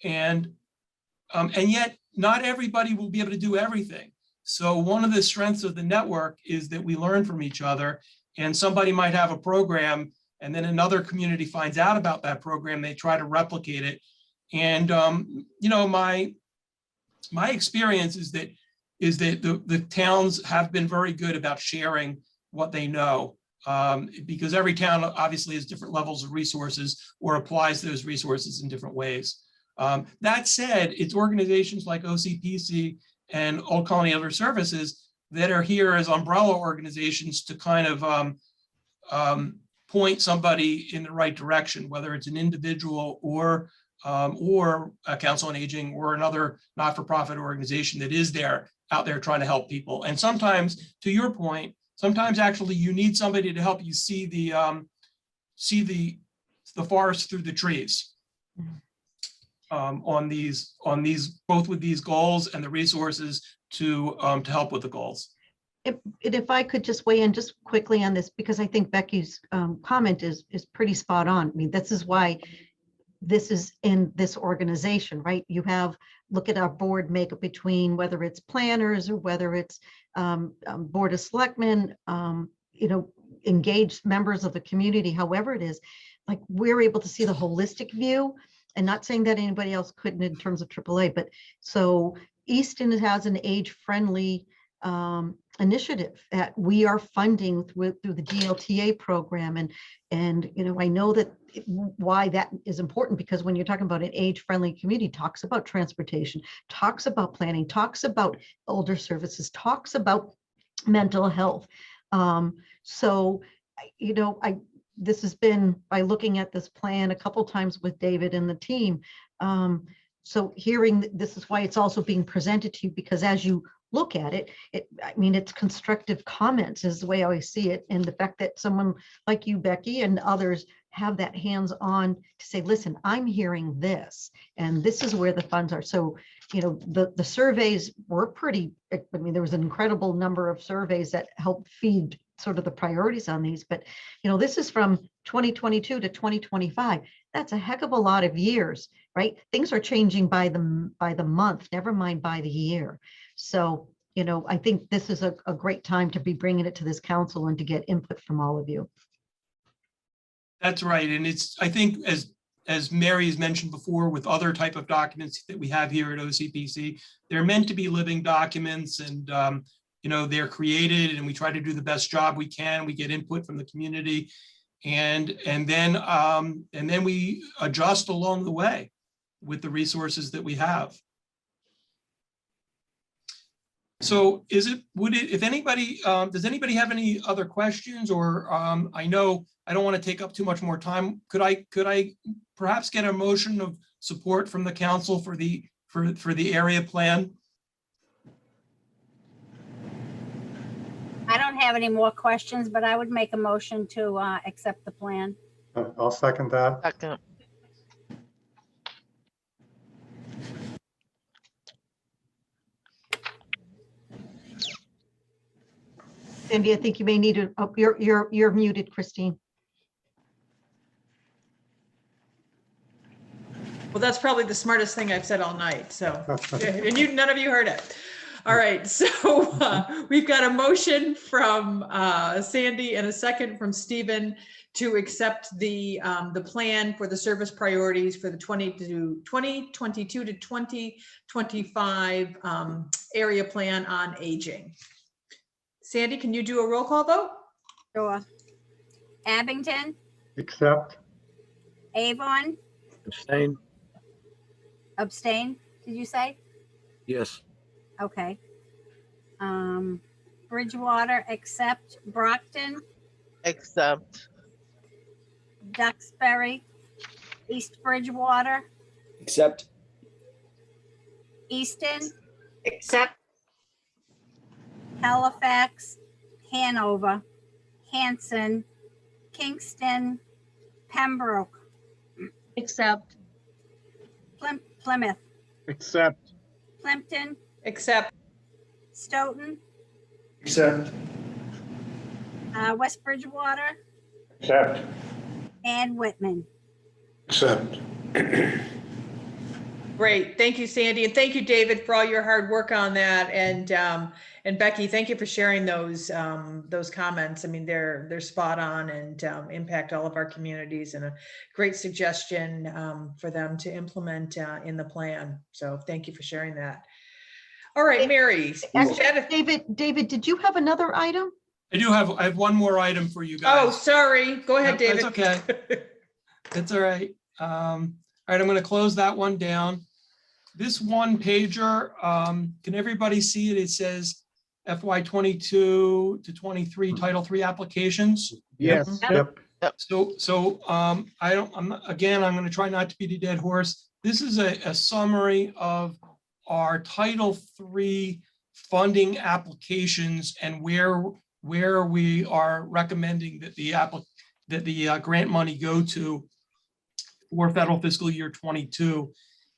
yet not everybody will be able to do everything. So one of the strengths of the network is that we learn from each other, and somebody might have a program and then another community finds out about that program, they try to replicate it. And my experience is that the towns have been very good about sharing what they know, because every town obviously has different levels of resources or applies those resources in different ways. That said, it's organizations like OCPC and Old Colony Elder Services that are here as umbrella organizations to kind of point somebody in the right direction, whether it's an individual or a Council on Aging or another not-for-profit organization that is out there trying to help people. And sometimes, to your point, sometimes actually you need somebody to help you see the forest through the trees. On these, both with these goals and the resources to help with the goals. If I could just weigh in just quickly on this, because I think Becky's comment is pretty spot on. I mean, this is why this is in this organization, right? You look at our board makeup between whether it's planners or whether it's board of selectmen, engaged members of the community, however it is, like we're able to see the holistic view. And not saying that anybody else couldn't in terms of AAA, but so Easton has an age-friendly initiative that we are funding through the DLTA program. And I know that why that is important, because when you're talking about an age-friendly community, talks about transportation, talks about planning, talks about older services, talks about mental health. This has been by looking at this plan a couple times with David and the team. So hearing this is why it's also being presented to you, because as you look at it, it's constructive comments is the way I always see it. And the fact that someone like you, Becky, and others have that hands-on to say, listen, I'm hearing this, and this is where the funds are. So, the surveys were there was an incredible number of surveys that helped feed sort of the priorities on these, but this is from 2022 to 2025. That's a heck of a lot of years, right? Things are changing by the month, never mind by the year. So, I think this is a great time to be bringing it to this council and to get input from all of you. That's right. And I think as as Mary has mentioned before, with other type of documents that we have here at OCPC, they're meant to be living documents, and you know, they're created, and we try to do the best job we can. We get input from the community, and then we adjust along the way with the resources that we have. So if anybody, does anybody have any other questions, or I know I don't want to take up too much more time. Could I perhaps get a motion of support from the council for the area plan? I don't have any more questions, but I would make a motion to accept the plan. I'll second that. Second. Cindy, I think you may need to, oh, you're muted, Christine. Well, that's probably the smartest thing I've said all night. So, and none of you heard it. All right. So we've got a motion from Sandy and a second from Stephen to accept the plan for the service priorities for the 2022 to 2025 area plan on aging. Sandy, can you do a roll call vote? Sure. Abington, Accept. Avon, Abstain. abstain, did you say? Yes. Okay. Bridgewater, accept. Brockton, Accept. Duxbury, East Bridgewater, Accept. Easton, Accept. Halifax, Hanover, Hanson, Kingston, Pembroke, Except, Plymouth, Accept. Plimpton, Accept. Stoughton, Accept. West Bridgewater, Accept. and Whitman. Accept. Great. Thank you, Sandy. And thank you, David, for all your hard work on that. And Becky, thank you for sharing those comments. I mean, they're spot on and impact all of our communities, and a great suggestion for them to implement in the plan. So thank you for sharing that. All right, Mary. Actually, David, did you have another item? I have one more item for you Oh, guys. sorry. Go ahead, Nope, David. that's okay. That's all right. All right, I'm going to close that one down. This one pager, can everybody see it? It says FY22 to 23 Title III applications. Yes. Yep. So I'm going to try not to beat a dead horse. This is a summary of our Title III funding applications and where we are recommending that the grant money go to for federal fiscal year 22.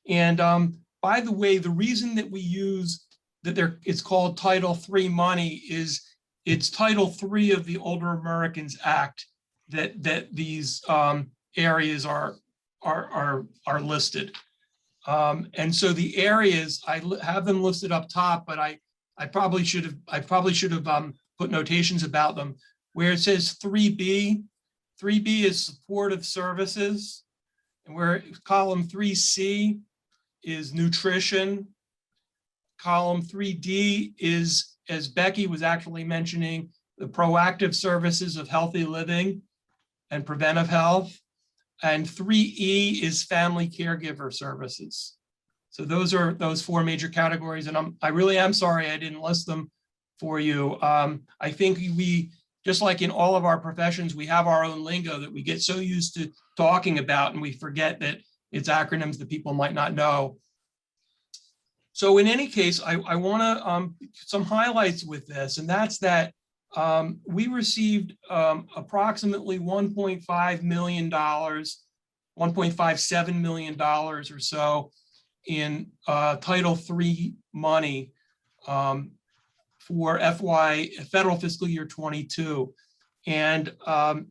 And by the way, the reason that we use it's called Title III money is it's Title III of the Older Americans Act that these areas are listed. And so the areas, I have them listed up top, but I probably should have put notations about them. Where it says 3B is supportive services, and where column 3C is nutrition. Column 3D is, as Becky was actually mentioning, the proactive services of healthy living and preventive health. And 3E is family caregiver services. So those are those four major categories. And I really am sorry I didn't list them for you. I think we, just like in all of our professions, we have our own lingo that we get so used to talking about, and we forget that it's acronyms that people might not know. So in any case, I want to some highlights with this, and that's that we received approximately $1.5 million, $1.57 million or so in Title III money for federal fiscal year 22. And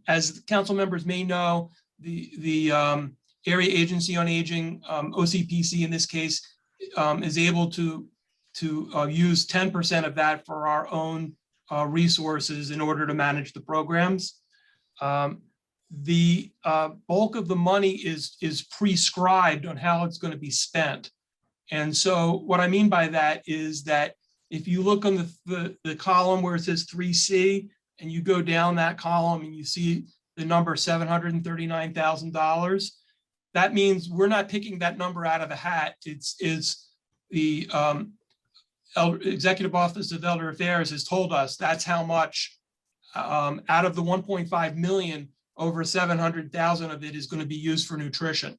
as council members may know, the Area Agency on Aging, OCPC in this case, is able to use 10% of that for our own resources in order to manage the programs. the bulk of the money is prescribed on how it's going to be spent. And so what I mean by that is that if you look on the column where it says 3C and you go down that column and you see the number $739,000, that means we're not picking that number out of a hat. It's the Executive Office of Elder Affairs has told us that's how much out of the 1.5 million, over 700,000 of it is going to be used for nutrition.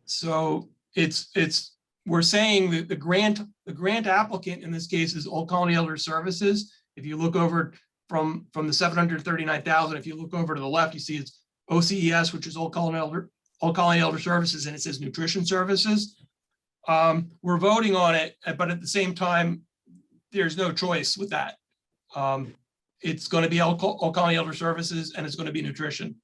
So we're saying that the grant applicant in this case is Old Colony Elder Services. If you look over from the 739,000, if you look over to the left, you see it's OCES, which is Old Colony Elder Services, and it says Nutrition Services. We're voting on it, but at the same time, there's no choice with that. It's going to be Old Colony Elder Services and it's going to be nutrition.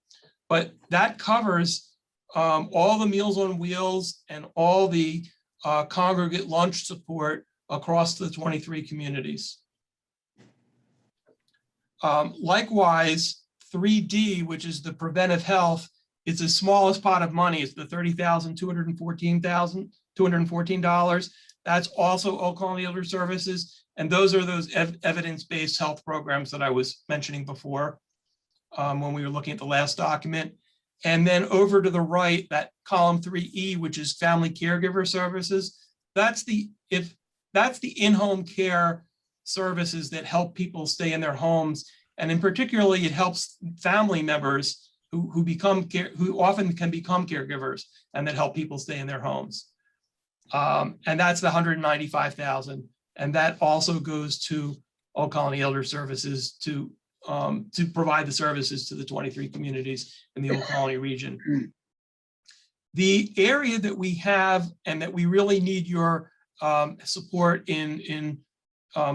But that covers all the Meals on Wheels and all the congregate lunch support across the 23 communities. Likewise, 3D, which is the preventive health, it's the smallest pot of money. It's the $30,214. That's also Old Colony Elder Services. And those are those evidence-based health programs that I was mentioning before when we were looking at the last document. And then over to the right, that column 3E, which is family caregiver services, that's the in-home care services that help people stay in their homes. And in particularly, it helps family members who often can become caregivers and that help people stay in their homes. And that's the 195,000. And that also goes to Old Colony Elder Services to provide the services to the 23 communities in the Old Colony region. The area that we have and that we really need your support in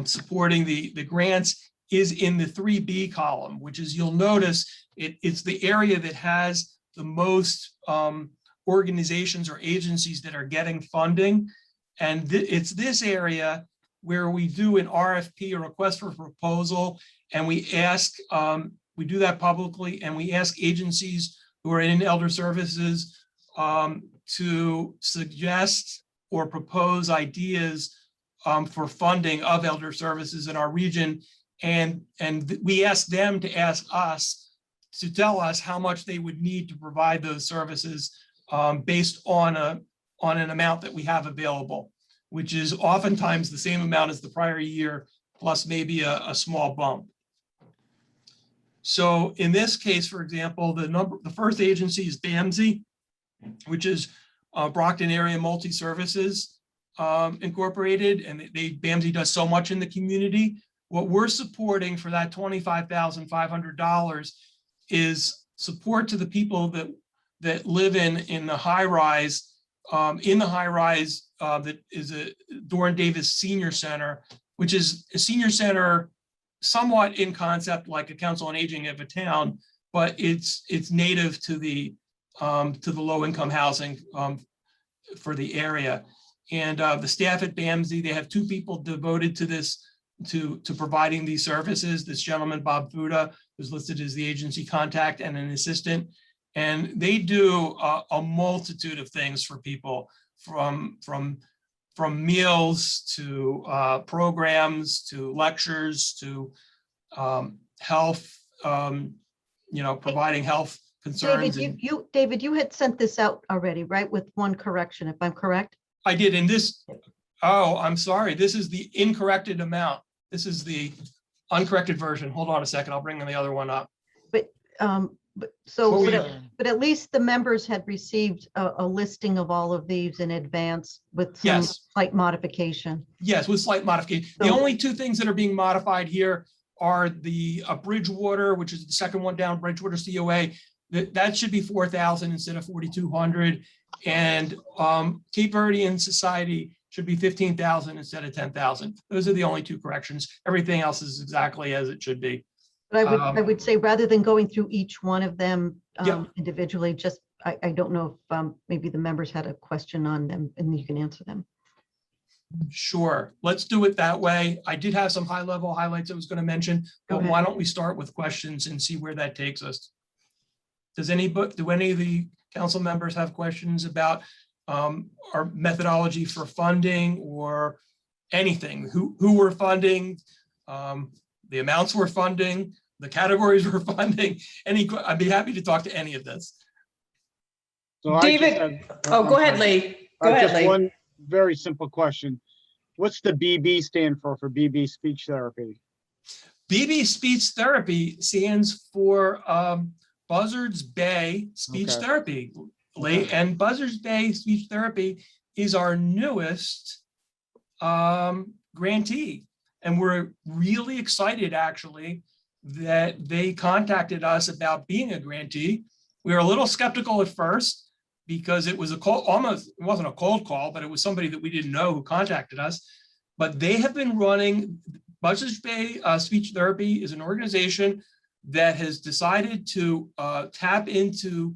supporting the grants is in the 3B column, which is, you'll notice, it's the area that has the most organizations or agencies that are getting funding. And it's this area where we do an RFP, a request for proposal, and we ask, we do that publicly, and we ask agencies who are in elder services to suggest or propose ideas for funding of elder services in our region. And we ask them to ask us to tell us how much they would need to provide those services based on an amount that we have available, which is oftentimes the same amount as the prior year, plus maybe a small bump. So in this case, for example, the first agency is BAMSI, which is Brockton Area Multi-Services Incorporated, and BAMSI does so much in the community. What we're supporting for that $25,500 is support to the people that live in the high rise. That is a Doran Davis Senior Center, which is a senior center somewhat in concept like a council on aging of a town, but it's native to the low-income housing for the area. And the staff at BAMSI, they have 2 people devoted to this, to providing these services. This gentleman, Bob Fuda, who's listed as the agency contact, and an assistant. And they do a multitude of things for people, from meals to programs to lectures to health, providing health concerns. David, you had sent this out already, right? With one correction, if I'm correct. I did. In this, oh, I'm sorry. This is the incorrected amount. This is the uncorrected version. Hold on a second. I'll bring the other one up. But at least the members had received a listing of all of these in advance with some slight modification. Yes, with slight modification. The only 2 things that are being modified here are the Bridgewater, which is the second one down, Bridgewater COA. That should be 4,000 instead of 4,200. And Cape Verdean Society should be 15,000 instead of 10,000. Those are the only 2 corrections. Everything else is exactly as it should be. But I would say, rather than going through each one of them individually, I don't know if maybe the members had a question on them and you can answer them. Sure, let's do it that way. I did have some high-level highlights I was going to mention, Go but ahead. why don't we start with questions and see where that takes us? Do any of the council members have questions about our methodology for funding or anything? Who we're funding, the amounts we're funding, the categories we're funding? I'd be happy to talk to any of this. So I just David, have- oh, go I'm ahead, sorry. Lee. Go ahead, Just Lee. one very simple question. What's the BB stand for BB speech therapy? BB speech therapy stands for Buzzards Bay Speech Okay. Therapy, Lee, Okay. and Buzzards Bay Speech Therapy is our newest grantee. And we're really excited, actually, that they contacted us about being a grantee. We were a little skeptical at first because it was it wasn't a cold call, but it was somebody that we didn't know who contacted us. But they have been running, Buzzards Bay Speech Therapy is an organization that has decided to tap into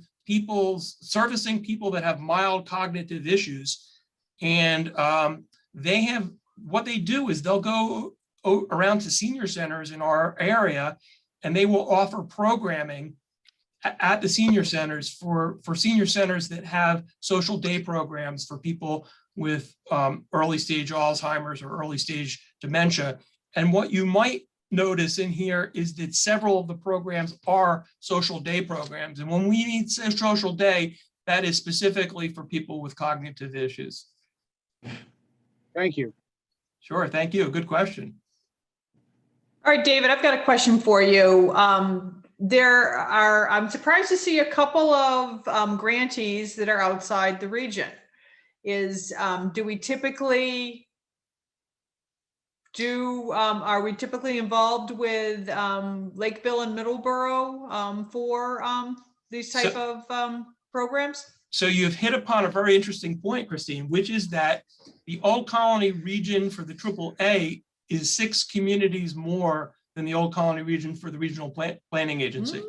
servicing people that have mild cognitive issues. And what they do is they'll go around to senior centers in our area, and they will offer programming at the senior centers for senior centers that have social day programs for people with early stage Alzheimer's or early stage dementia. And what you might notice in here is that several of the programs are social day programs. And when we mean social day, that is specifically for people with cognitive issues. Thank you. Sure, thank you. Good question. All right, David, I've got a question for you. I'm surprised to see a couple of grantees that are outside the region. Do we typically are we typically involved with Lakeville and Middleborough for these type of programs? So you've hit upon a very interesting point, Christine, which is that the Old Colony region for the AAA is 6 communities more than the Old Colony region for the Regional Planning Agency.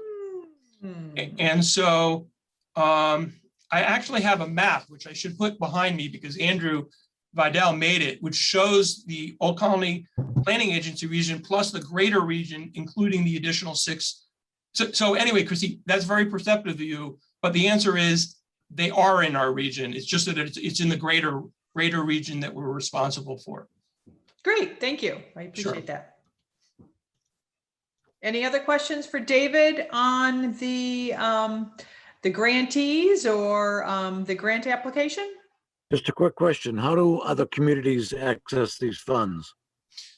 And so I actually have a map, which I should put behind me because Andrew Vidal made it, which shows the Old Colony Planning Agency region plus the greater region, including the additional 6. So anyway, Christine, that's very perceptive of you, but the answer is they are in our region. It's just that it's in the greater region that we're responsible for. Great, thank you. I appreciate Sure. that. Any other questions for David on the grantees or the grant application? Just a quick question. How do other communities access these funds?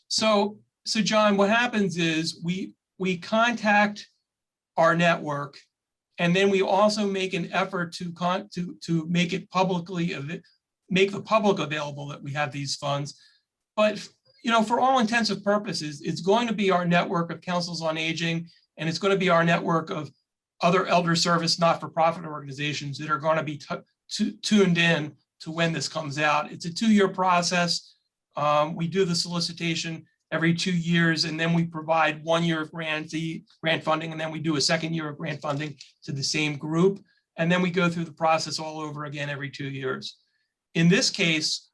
So John, what happens is we contact our network, and then we also make an effort to make it make the public available that we have these funds. But for all intents and purposes, it's going to be our network of councils on aging, and it's going to be our network of other elder service not-for-profit organizations that are going to be tuned in to when this comes out. It's a 2-year process. We do the solicitation every 2 years, and then we provide 1 year of grant funding, and then we do a 2nd year of grant funding to the same group. And then we go through the process all over again every 2 years. In this case,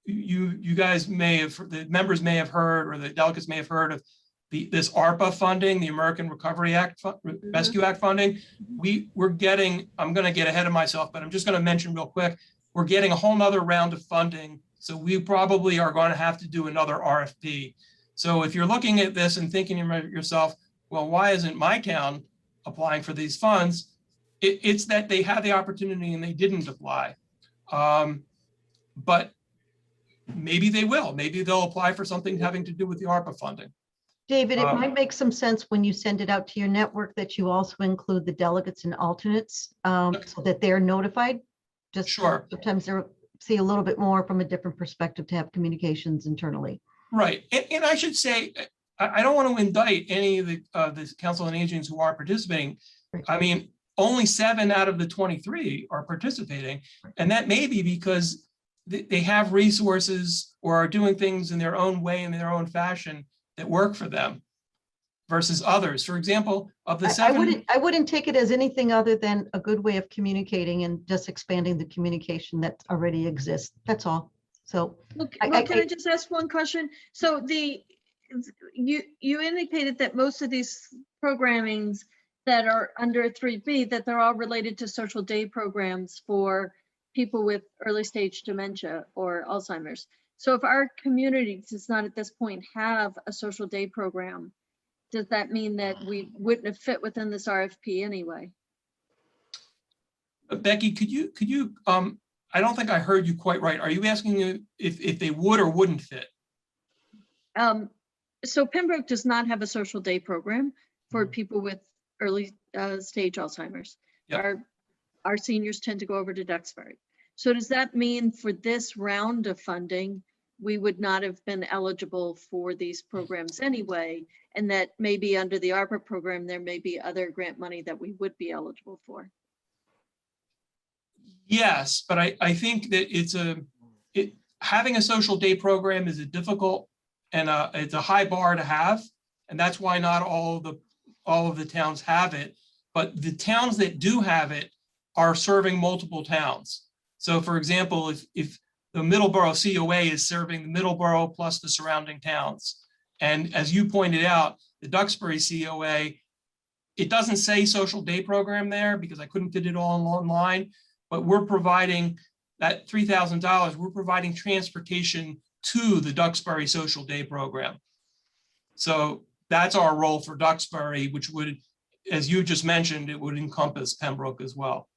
you guys the members may have heard, or the delegates may have heard of this ARPA funding, the American Recovery Act, Rescue Act funding. We're getting, I'm going to get ahead of myself, but I'm just going to mention real quick, we're getting a whole nother round of funding. So we probably are going to have to do another RFP. So if you're looking at this and thinking to yourself, well, why isn't my town applying for these funds? It's that they had the opportunity and they didn't apply. But maybe they will. Maybe they'll apply for something having to do with the ARPA funding. David, it might make some sense when you send it out to your network that you also include the delegates and alternates so that they're notified. Just Sure. Sometimes they see a little bit more from a different perspective to have communications internally. Right. And I should say, I don't want to indict any of the Council on Aging who are participating. Right. I mean, only 7 out of the 23 are participating. And that may be because they have resources or are doing things in their own way, in their own fashion that work for them versus others. For example, of the 7. I wouldn't take it as anything other than a good way of communicating and just expanding the communication that already exists. That's all. So Look, I- well, I- can I just ask one question? So you indicated that most of these programmings that are under 3B, that they're all related to social day programs for people with early stage dementia or Alzheimer's. So if our community does not at this point have a social day program, does that mean that we wouldn't have fit within this RFP anyway? Becky, could you, I don't think I heard you quite right. Are you asking if they would or wouldn't fit? So Pembroke does not have a social day program for people with early stage Alzheimer's. Yep. Our seniors tend to go over to Duxbury. So does that mean for this round of funding, we would not have been eligible for these programs anyway? And that maybe under the ARPA program, there may be other grant money that we would be eligible for? Yes, but I think that having a social day program is a difficult and it's a high bar to have. And that's why not all of the towns have it. But the towns that do have it are serving multiple towns. So for example, if the Middleborough COA is serving the Middleborough plus the surrounding towns. And as you pointed out, the Duxbury COA, it doesn't say social day program there because I couldn't fit it all online, but we're providing that $3,000, we're providing transportation to the Duxbury social day program. So that's our role for Duxbury, which would, as you just mentioned, it would encompass Pembroke as well.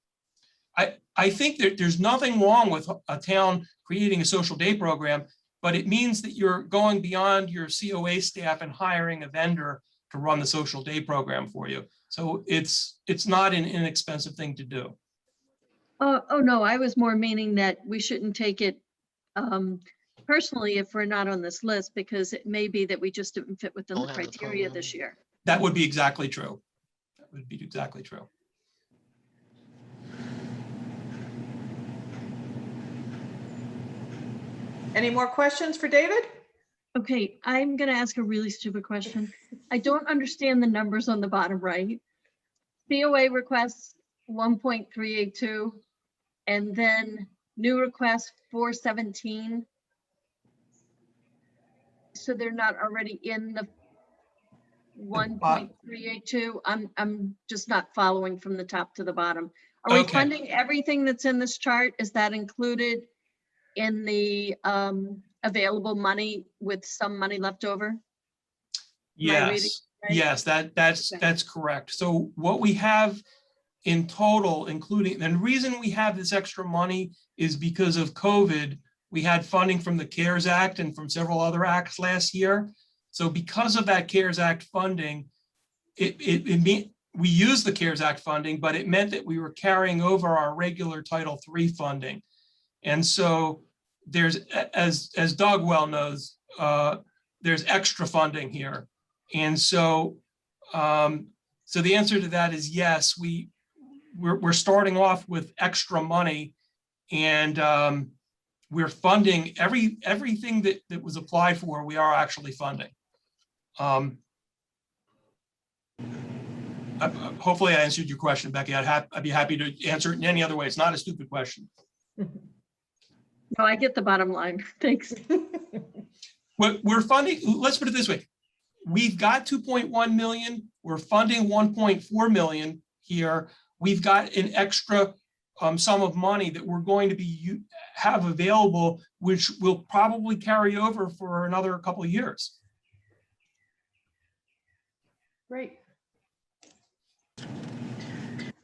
I think that there's nothing wrong with a town creating a social day program, but it means that you're going beyond your COA staff and hiring a vendor to run the social day program for you. So it's not an inexpensive thing to do. Oh, no, I was more meaning that we shouldn't take it personally if we're not on this list, because it may be that we just didn't fit within the Don't have the criteria program. this year. That would be exactly true. That would be exactly true. Any more questions for David? Okay, I'm gonna ask a really stupid question. I don't understand the numbers on the bottom right. COA requests 1.382, and then new request 417. So they're not already in the 1.382. I'm just not following from the top to the bottom. Are we Okay. funding everything that's in this chart? Is that included in the available money with some money left over? Am I reading Yes, right? yes, Okay. that's correct. So what we have in total, including, and the reason we have this extra money is because of COVID. We had funding from the CARES Act and from several other acts last year. So because of that CARES Act funding, we used the CARES Act funding, but it meant that we were carrying over our regular Title III funding. And so there's, as Doug well knows, there's extra funding here. And so, so the answer to that is yes, we're starting off with extra money, and we're funding everything that was applied for. We are actually funding. Hopefully I answered your question, Becky. I'd be happy to answer it in any other way. It's not a stupid question. No, I get the bottom line. Thanks. We're funding, let's put it this way. We've got 2.1 million. We're funding 1.4 million here. We've got an extra sum of money that we're going to have available, which will probably carry over for another couple of years. Great.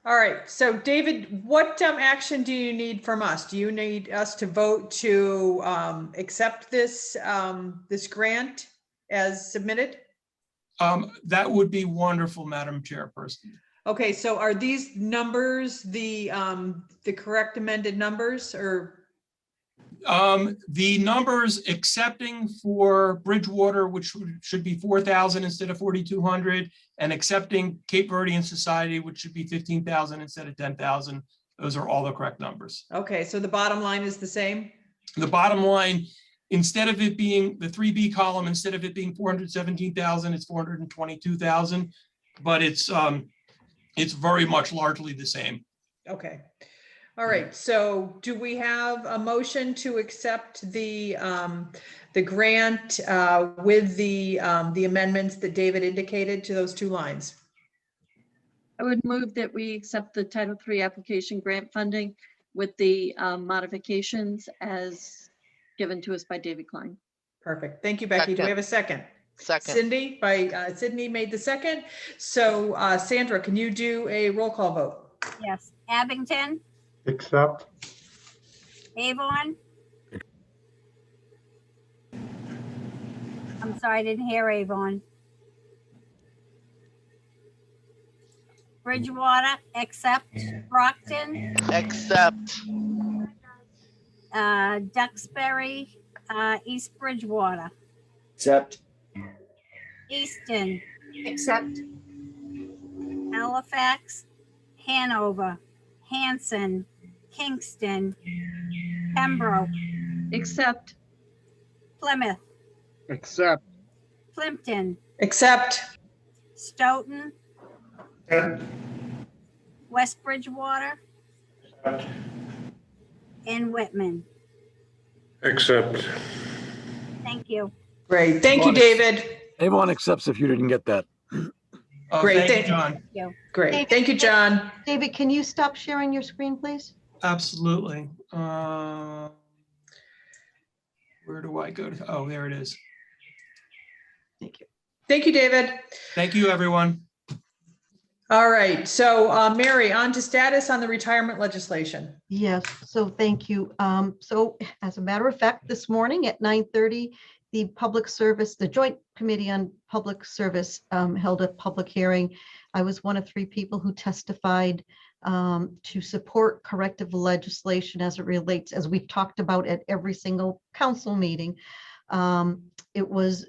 All right, so David, what action do you need from us? Do you need us to vote to accept this this grant as submitted? That would be wonderful, Madam Chairperson. Okay, so are these numbers the correct amended numbers, or? The numbers accepting for Bridgewater, which should be 4,000 instead of 4,200, and accepting Cape Verdean Society, which should be 15,000 instead of 10,000. Those are all the correct numbers. Okay, so the bottom line is the same? The bottom line, instead of it being the 3B column, instead of it being 417,000, it's 422,000, but it's very much largely the same. Okay. All right, so do we have a motion to accept the grant with the amendments that David indicated to those two lines? I would move that we accept the Title III application grant funding with the modifications as given to us by David Klein. Perfect. Thank you, Becky. Do we have a second? Second. Cindy Sydney made the second. So Sandra, can you do a roll call vote? Yes. Abington, Accept. Avon. I'm sorry, I didn't hear Avon. Bridgewater, accept. Brockton, Accept. Duxbury, East Bridgewater, Accept. Easton, Accept. Halifax, Hanover, Hanson, Kingston, Pembroke, Except Plymouth, Accept. Plimpton, Accept. Stoughton, Accept. West Bridgewater, and Whitman. Accept. Thank you. Great. Thank you, David. Everyone accepts if you didn't get that. Oh, Great, thank you, thank- John. Great. Thank you, John. David, can you stop sharing your screen, please? Absolutely. Where do I go to? Oh, there it is. Thank you. Thank you, David. Thank you, everyone. All right. So Mary, on to status on the retirement legislation. Yes, so thank you. So as a matter of fact, this morning at 9:30, the Public Service, the Joint Committee on Public Service held a public hearing. I was one of 3 people who testified to support corrective legislation as it relates, as we've talked about at every single council meeting. It was,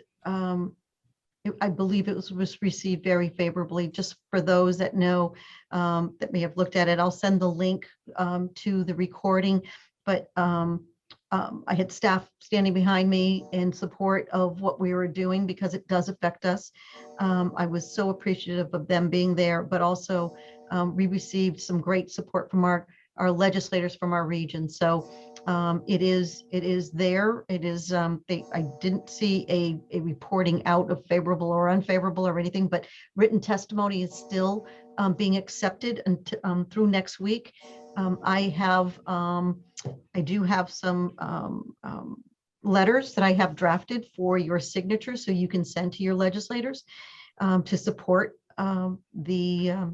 I believe it was received very favorably. Just for those that know, that may have looked at it, I'll send the link to the recording. But I had staff standing behind me in support of what we were doing because it does affect us. I was so appreciative of them being there, but also we received some great support from our legislators from our region. So it is there. It is, I didn't see a reporting out of favorable or unfavorable or anything, but written testimony is still being accepted and through next week. I do have some letters that I have drafted for your signature, so you can send to your legislators to support the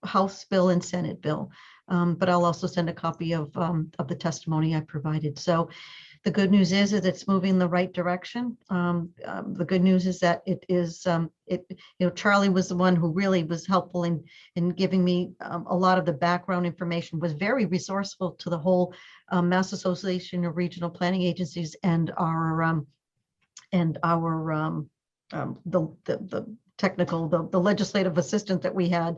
House bill and Senate bill. But I'll also send a copy of the testimony I provided. So the good news is it's moving in the right direction. The good news is that it is, Charlie was the one who really was helpful in giving me a lot of the background information, was very resourceful to the whole Mass Association of Regional Planning Agencies and the technical, the legislative assistant that we had,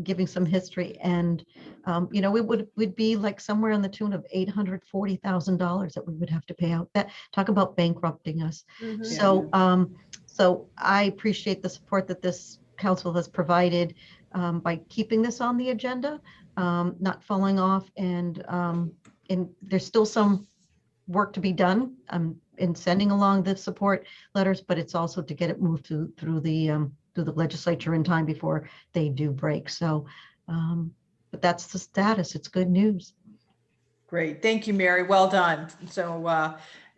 giving some history. And it would be like somewhere in the tune of $840,000 that we would have to pay out. That, talk about bankrupting us. Mhm. So I appreciate the support that this council has provided by keeping this on the agenda, not falling off, and there's still some work to be done in sending along the support letters, but it's also to get it moved through the legislature in time before they do break. So, but that's the status. It's good news. Great. Thank you, Mary. Well done. So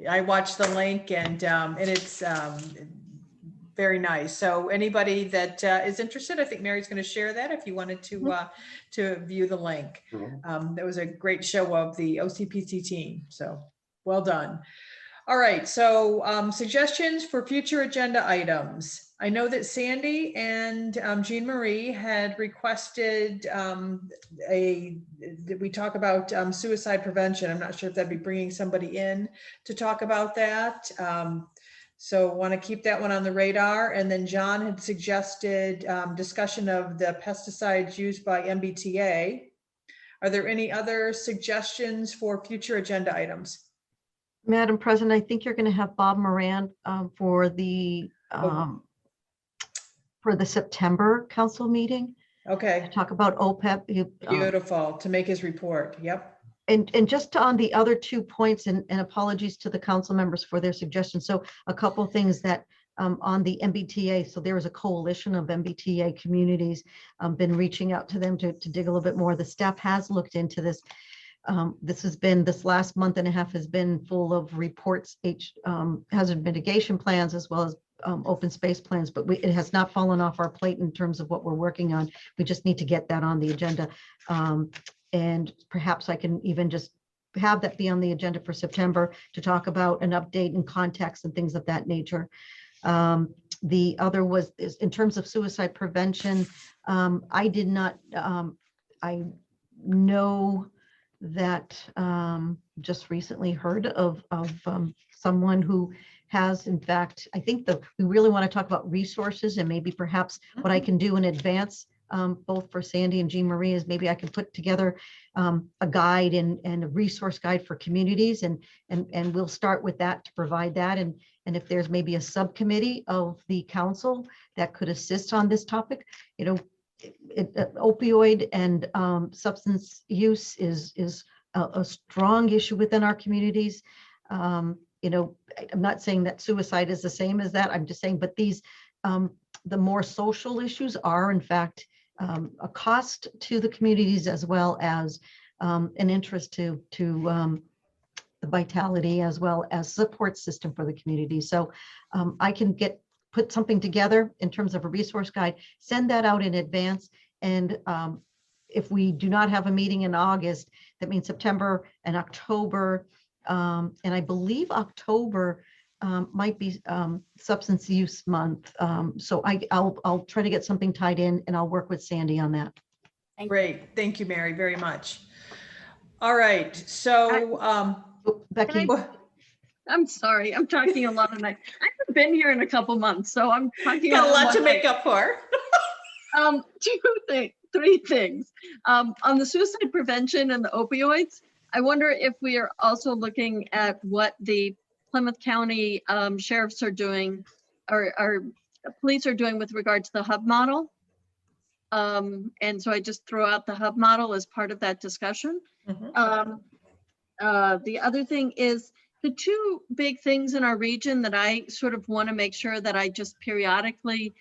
I watched the link and it's very nice. So anybody that is interested, I think Mary's going to share that if you wanted to view the link. That was a great show of the OCPC team. So well done. All right. So suggestions for future agenda items. I know that Sandy and Jean Marie had requested that we talk about suicide prevention. I'm not sure if that'd be bringing somebody in to talk about that. So want to keep that one on the radar. And then John had suggested discussion of the pesticides used by MBTA. Are there any other suggestions for future agenda items? Madam President, I think you're going to have Bob Moran for the September council meeting. Okay, talk about OPEP. beautiful, to make his report. Yep. And just on the other 2 points, and apologies to the council members for their suggestions. So a couple things that on the MBTA, so there is a coalition of MBTA communities, been reaching out to them to dig a little bit more. The staff has looked into this. This last month and a half has been full of reports, hazard mitigation plans, as well as open space plans, but it has not fallen off our plate in terms of what we're working on. We just need to get that on the agenda. And perhaps I can even just have that be on the agenda for September to talk about an update and context and things of that nature. The other is in terms of suicide prevention. I did not, I know that just recently heard of someone who has, in fact, I think we really want to talk about resources, and maybe perhaps what I can do in advance, both for Sandy and Jean Marie, is maybe I can put together a guide and a resource guide for communities, and we'll start with that to provide that. And if there's maybe a subcommittee of the council that could assist on this topic, opioid and substance use is a strong issue within our communities. I'm not saying that suicide is the same as that. I'm just saying, but these, the more social issues are in fact a cost to the communities, as well as an interest to the vitality as well as support system for the community. So I can put something together in terms of a resource guide, send that out in advance. And if we do not have a meeting in August, that means September and October. And I believe October might be substance use month. So I'll try to get something tied in, and I'll work with Sandy on that. Great. Thank you, Mary, very much. All right. So Becky, I'm sorry, I'm talking a lot tonight. I haven't been here in a couple months, so I'm talking got a lot to one make night. up for. Three things. On the suicide prevention and the opioids, I wonder if we are also looking at what the Plymouth County sheriffs are doing, or police are doing with regard to the hub model. And so I just throw out the hub model as part of that discussion. Mhm. The other thing is the two big things in our region that I sort of want to make sure that I just periodically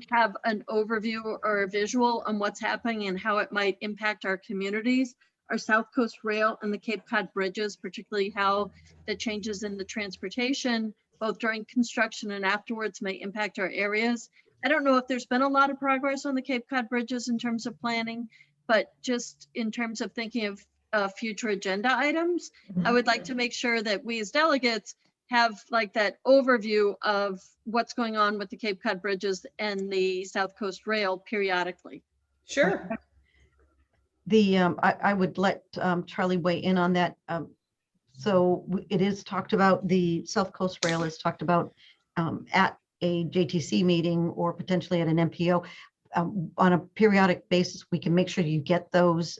have an overview or a visual on what's happening and how it might impact our communities are South Coast Rail and the Cape Cod bridges, particularly how the changes in the transportation, both during construction and afterwards, may impact our areas. I don't know if there's been a lot of progress on the Cape Cod bridges in terms of planning, but just in terms of thinking of future agenda items, I would like to make sure that we as delegates have like that overview of what's going on with the Cape Cod bridges and the South Coast Rail periodically. Sure. I would let Charlie weigh in on that. So it is talked about, the South Coast Rail is talked about at a JTC meeting or potentially at an MPO. On a periodic basis, we can make sure you get those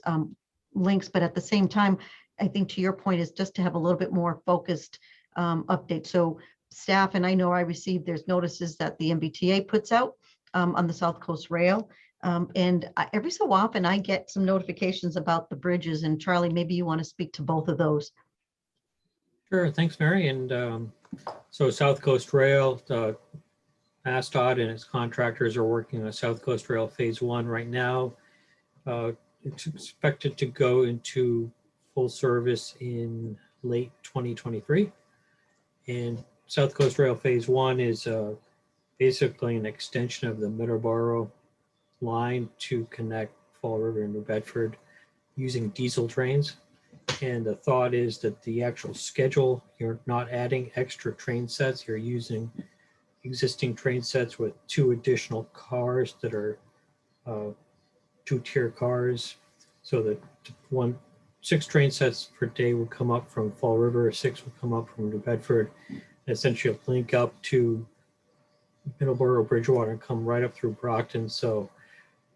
links, but at the same time, I think to your point is just to have a little bit more focused update. So staff, and I know I received, there's notices that the MBTA puts out on the South Coast Rail. And every so often I get some notifications about the bridges, and Charlie, maybe you want to speak to both of those. Sure, thanks, Mary. And so South Coast Rail, MassDOT and its contractors are working on South Coast Rail Phase 1 right now. It's expected to go into full service in late 2023. And South Coast Rail Phase 1 is basically an extension of the Middleborough line to connect Fall River and New Bedford using diesel trains. And the thought is that the actual schedule, you're not adding extra train sets, you're using existing train sets with 2 additional cars that are 2-tier cars. So that 6 train sets per day would come up from Fall River, 6 would come up from New Bedford, and essentially link up to Middleborough, Bridgewater, and come right up through Brockton. So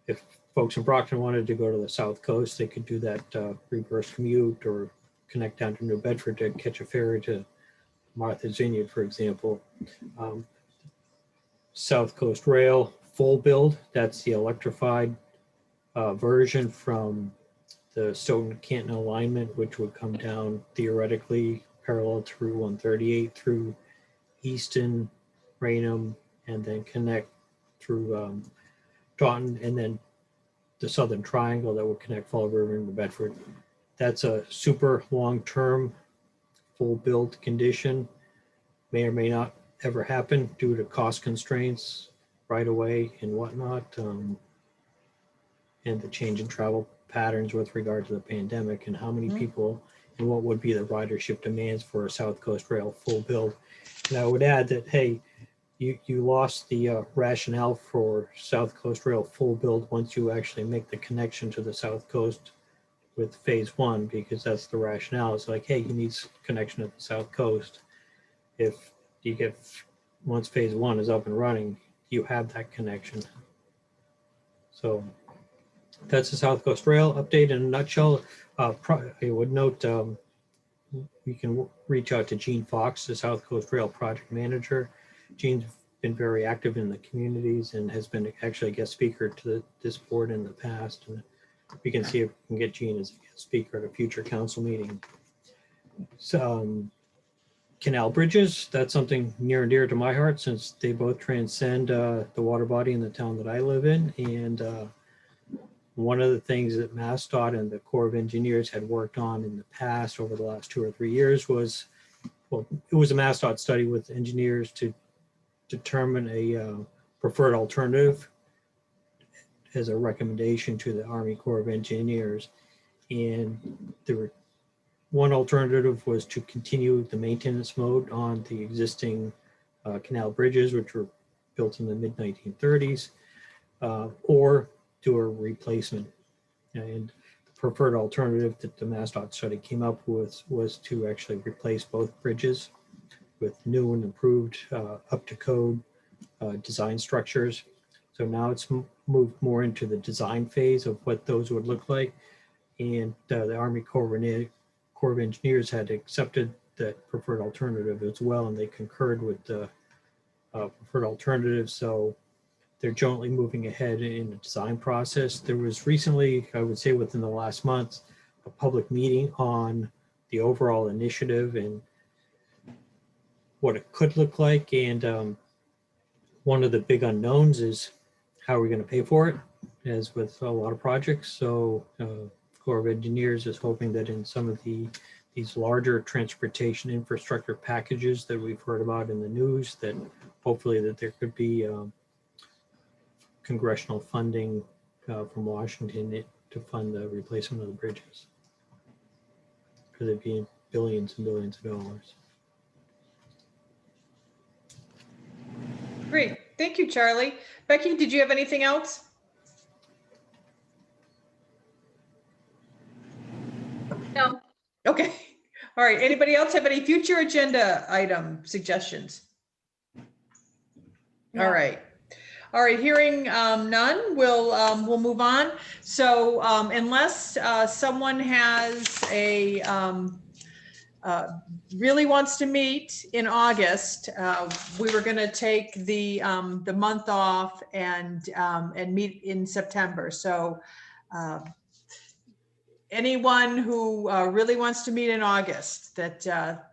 if folks in Brockton wanted to go to the South Coast, they could do that reverse commute or connect down to New Bedford to catch a ferry to Martha's Vineyard, for example. South Coast Rail full build, that's the electrified version from the Stoughton Canton alignment, which would come down theoretically parallel through 138 through Easton, Raynham, and then connect through Taunton, and then the Southern Triangle that would connect Fall River into Bedford. That's a super long-term full build condition. May or may not ever happen due to cost constraints right away and whatnot, and the change in travel patterns with regard to the pandemic and how many people and what would be the ridership demands for a South Coast Rail full build. And I would add that, hey, you lost the rationale for South Coast Rail full build once you actually make the connection to the South Coast with phase one, because that's the rationale. It's like, hey, you need connection to the South Coast. If you get, once phase one is up and running, you have that connection. So that's the South Coast Rail update in a nutshell. I would note you can reach out to Gene Fox, the South Coast Rail project manager. Gene's been very active in the communities and has been actually a guest speaker to this board in the past. And we can see if we can get Gene as a guest speaker at a future council meeting. So, canal bridges, that's something near and dear to my heart since they both transcend the water body in the town that I live in. And one of the things that MassDOT and the Corps of Engineers had worked on in the past over the last 2 or 3 years was, well, it was a MassDOT study with engineers to determine a preferred alternative as a recommendation to the Army Corps of Engineers. And there were, one alternative was to continue the maintenance mode on the existing canal bridges, which were built in the mid-1930s, or do a replacement. And the preferred alternative that the MassDOT study came up with was to actually replace both bridges with new and improved up to code design structures. So now it's moved more into the design phase of what those would look like. And the Army Corps of Engineers had accepted that preferred alternative as well, and they concurred with the preferred alternative. So they're jointly moving ahead in the design process. There was recently, I would say within the last month, a public meeting on the overall initiative and what it could look like. And one of the big unknowns is how we're going to pay for it, as with a lot of projects. So Corps of Engineers is hoping that in some of these larger transportation infrastructure packages that we've heard about in the news, that hopefully that there could be congressional funding from Washington to fund the replacement of the bridges. Could it be billions and billions of dollars? Great. Thank you, Charlie. Becky, did you have anything else? No. Okay. All right. Anybody else have any future agenda item suggestions? No. All right. All right, hearing none, we'll move on. So unless someone has a really wants to meet in August, we were going to take the month off and meet in September. So anyone who really wants to meet in August, that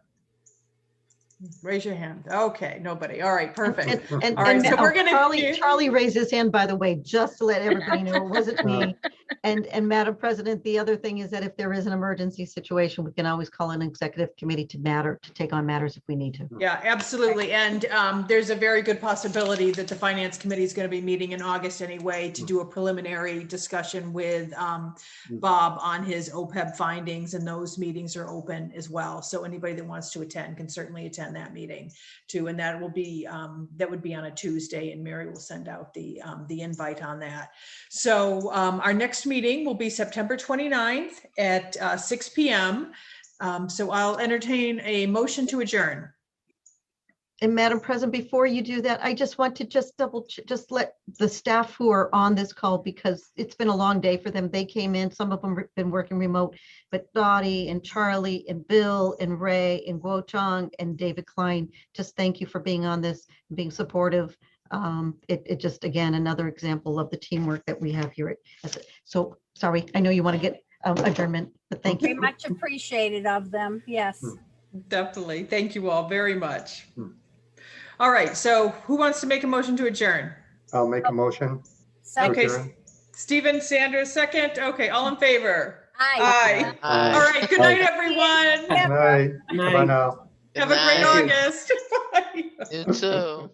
raise your hand. Okay, nobody. All right, perfect. And All right, so we're gonna Charlie raised his hand, by the way, just to let everybody know it wasn't me. And Madam President, the other thing is that if there is an emergency situation, we can always call an executive committee to take on matters if we need to. Yeah, absolutely. And there's a very good possibility that the Finance Committee is going to be meeting in August anyway to do a preliminary discussion with Bob on his OPEB findings, and those meetings are open as well. So anybody that wants to attend can certainly attend that meeting too. And that will be that would be on a Tuesday, and Mary will send out the invite on that. So our next meeting will be September 29th at 6 p.m. So I'll entertain a motion to adjourn. And Madam President, before you do that, I just want to just let the staff who are on this call, because it's been a long day for them. They came in, some of them have been working remote, but Dottie and Charlie and Bill and Ray and Guo Chong and David Klein, just thank you for being on this and being supportive. It just, again, another example of the teamwork that we have here. So, sorry, I know you want to get adjournment, but thank Very you. much appreciated of them, yes. Definitely. Thank you all very much. All right, so who wants to make a motion to adjourn? I'll make a motion. So, Okay, Adjourn. Stephen Sanders, second. Okay, all in favor? aye. Aye. All right, good night, everyone. Good night. Bye now. Have a great night. August. Bye. You too.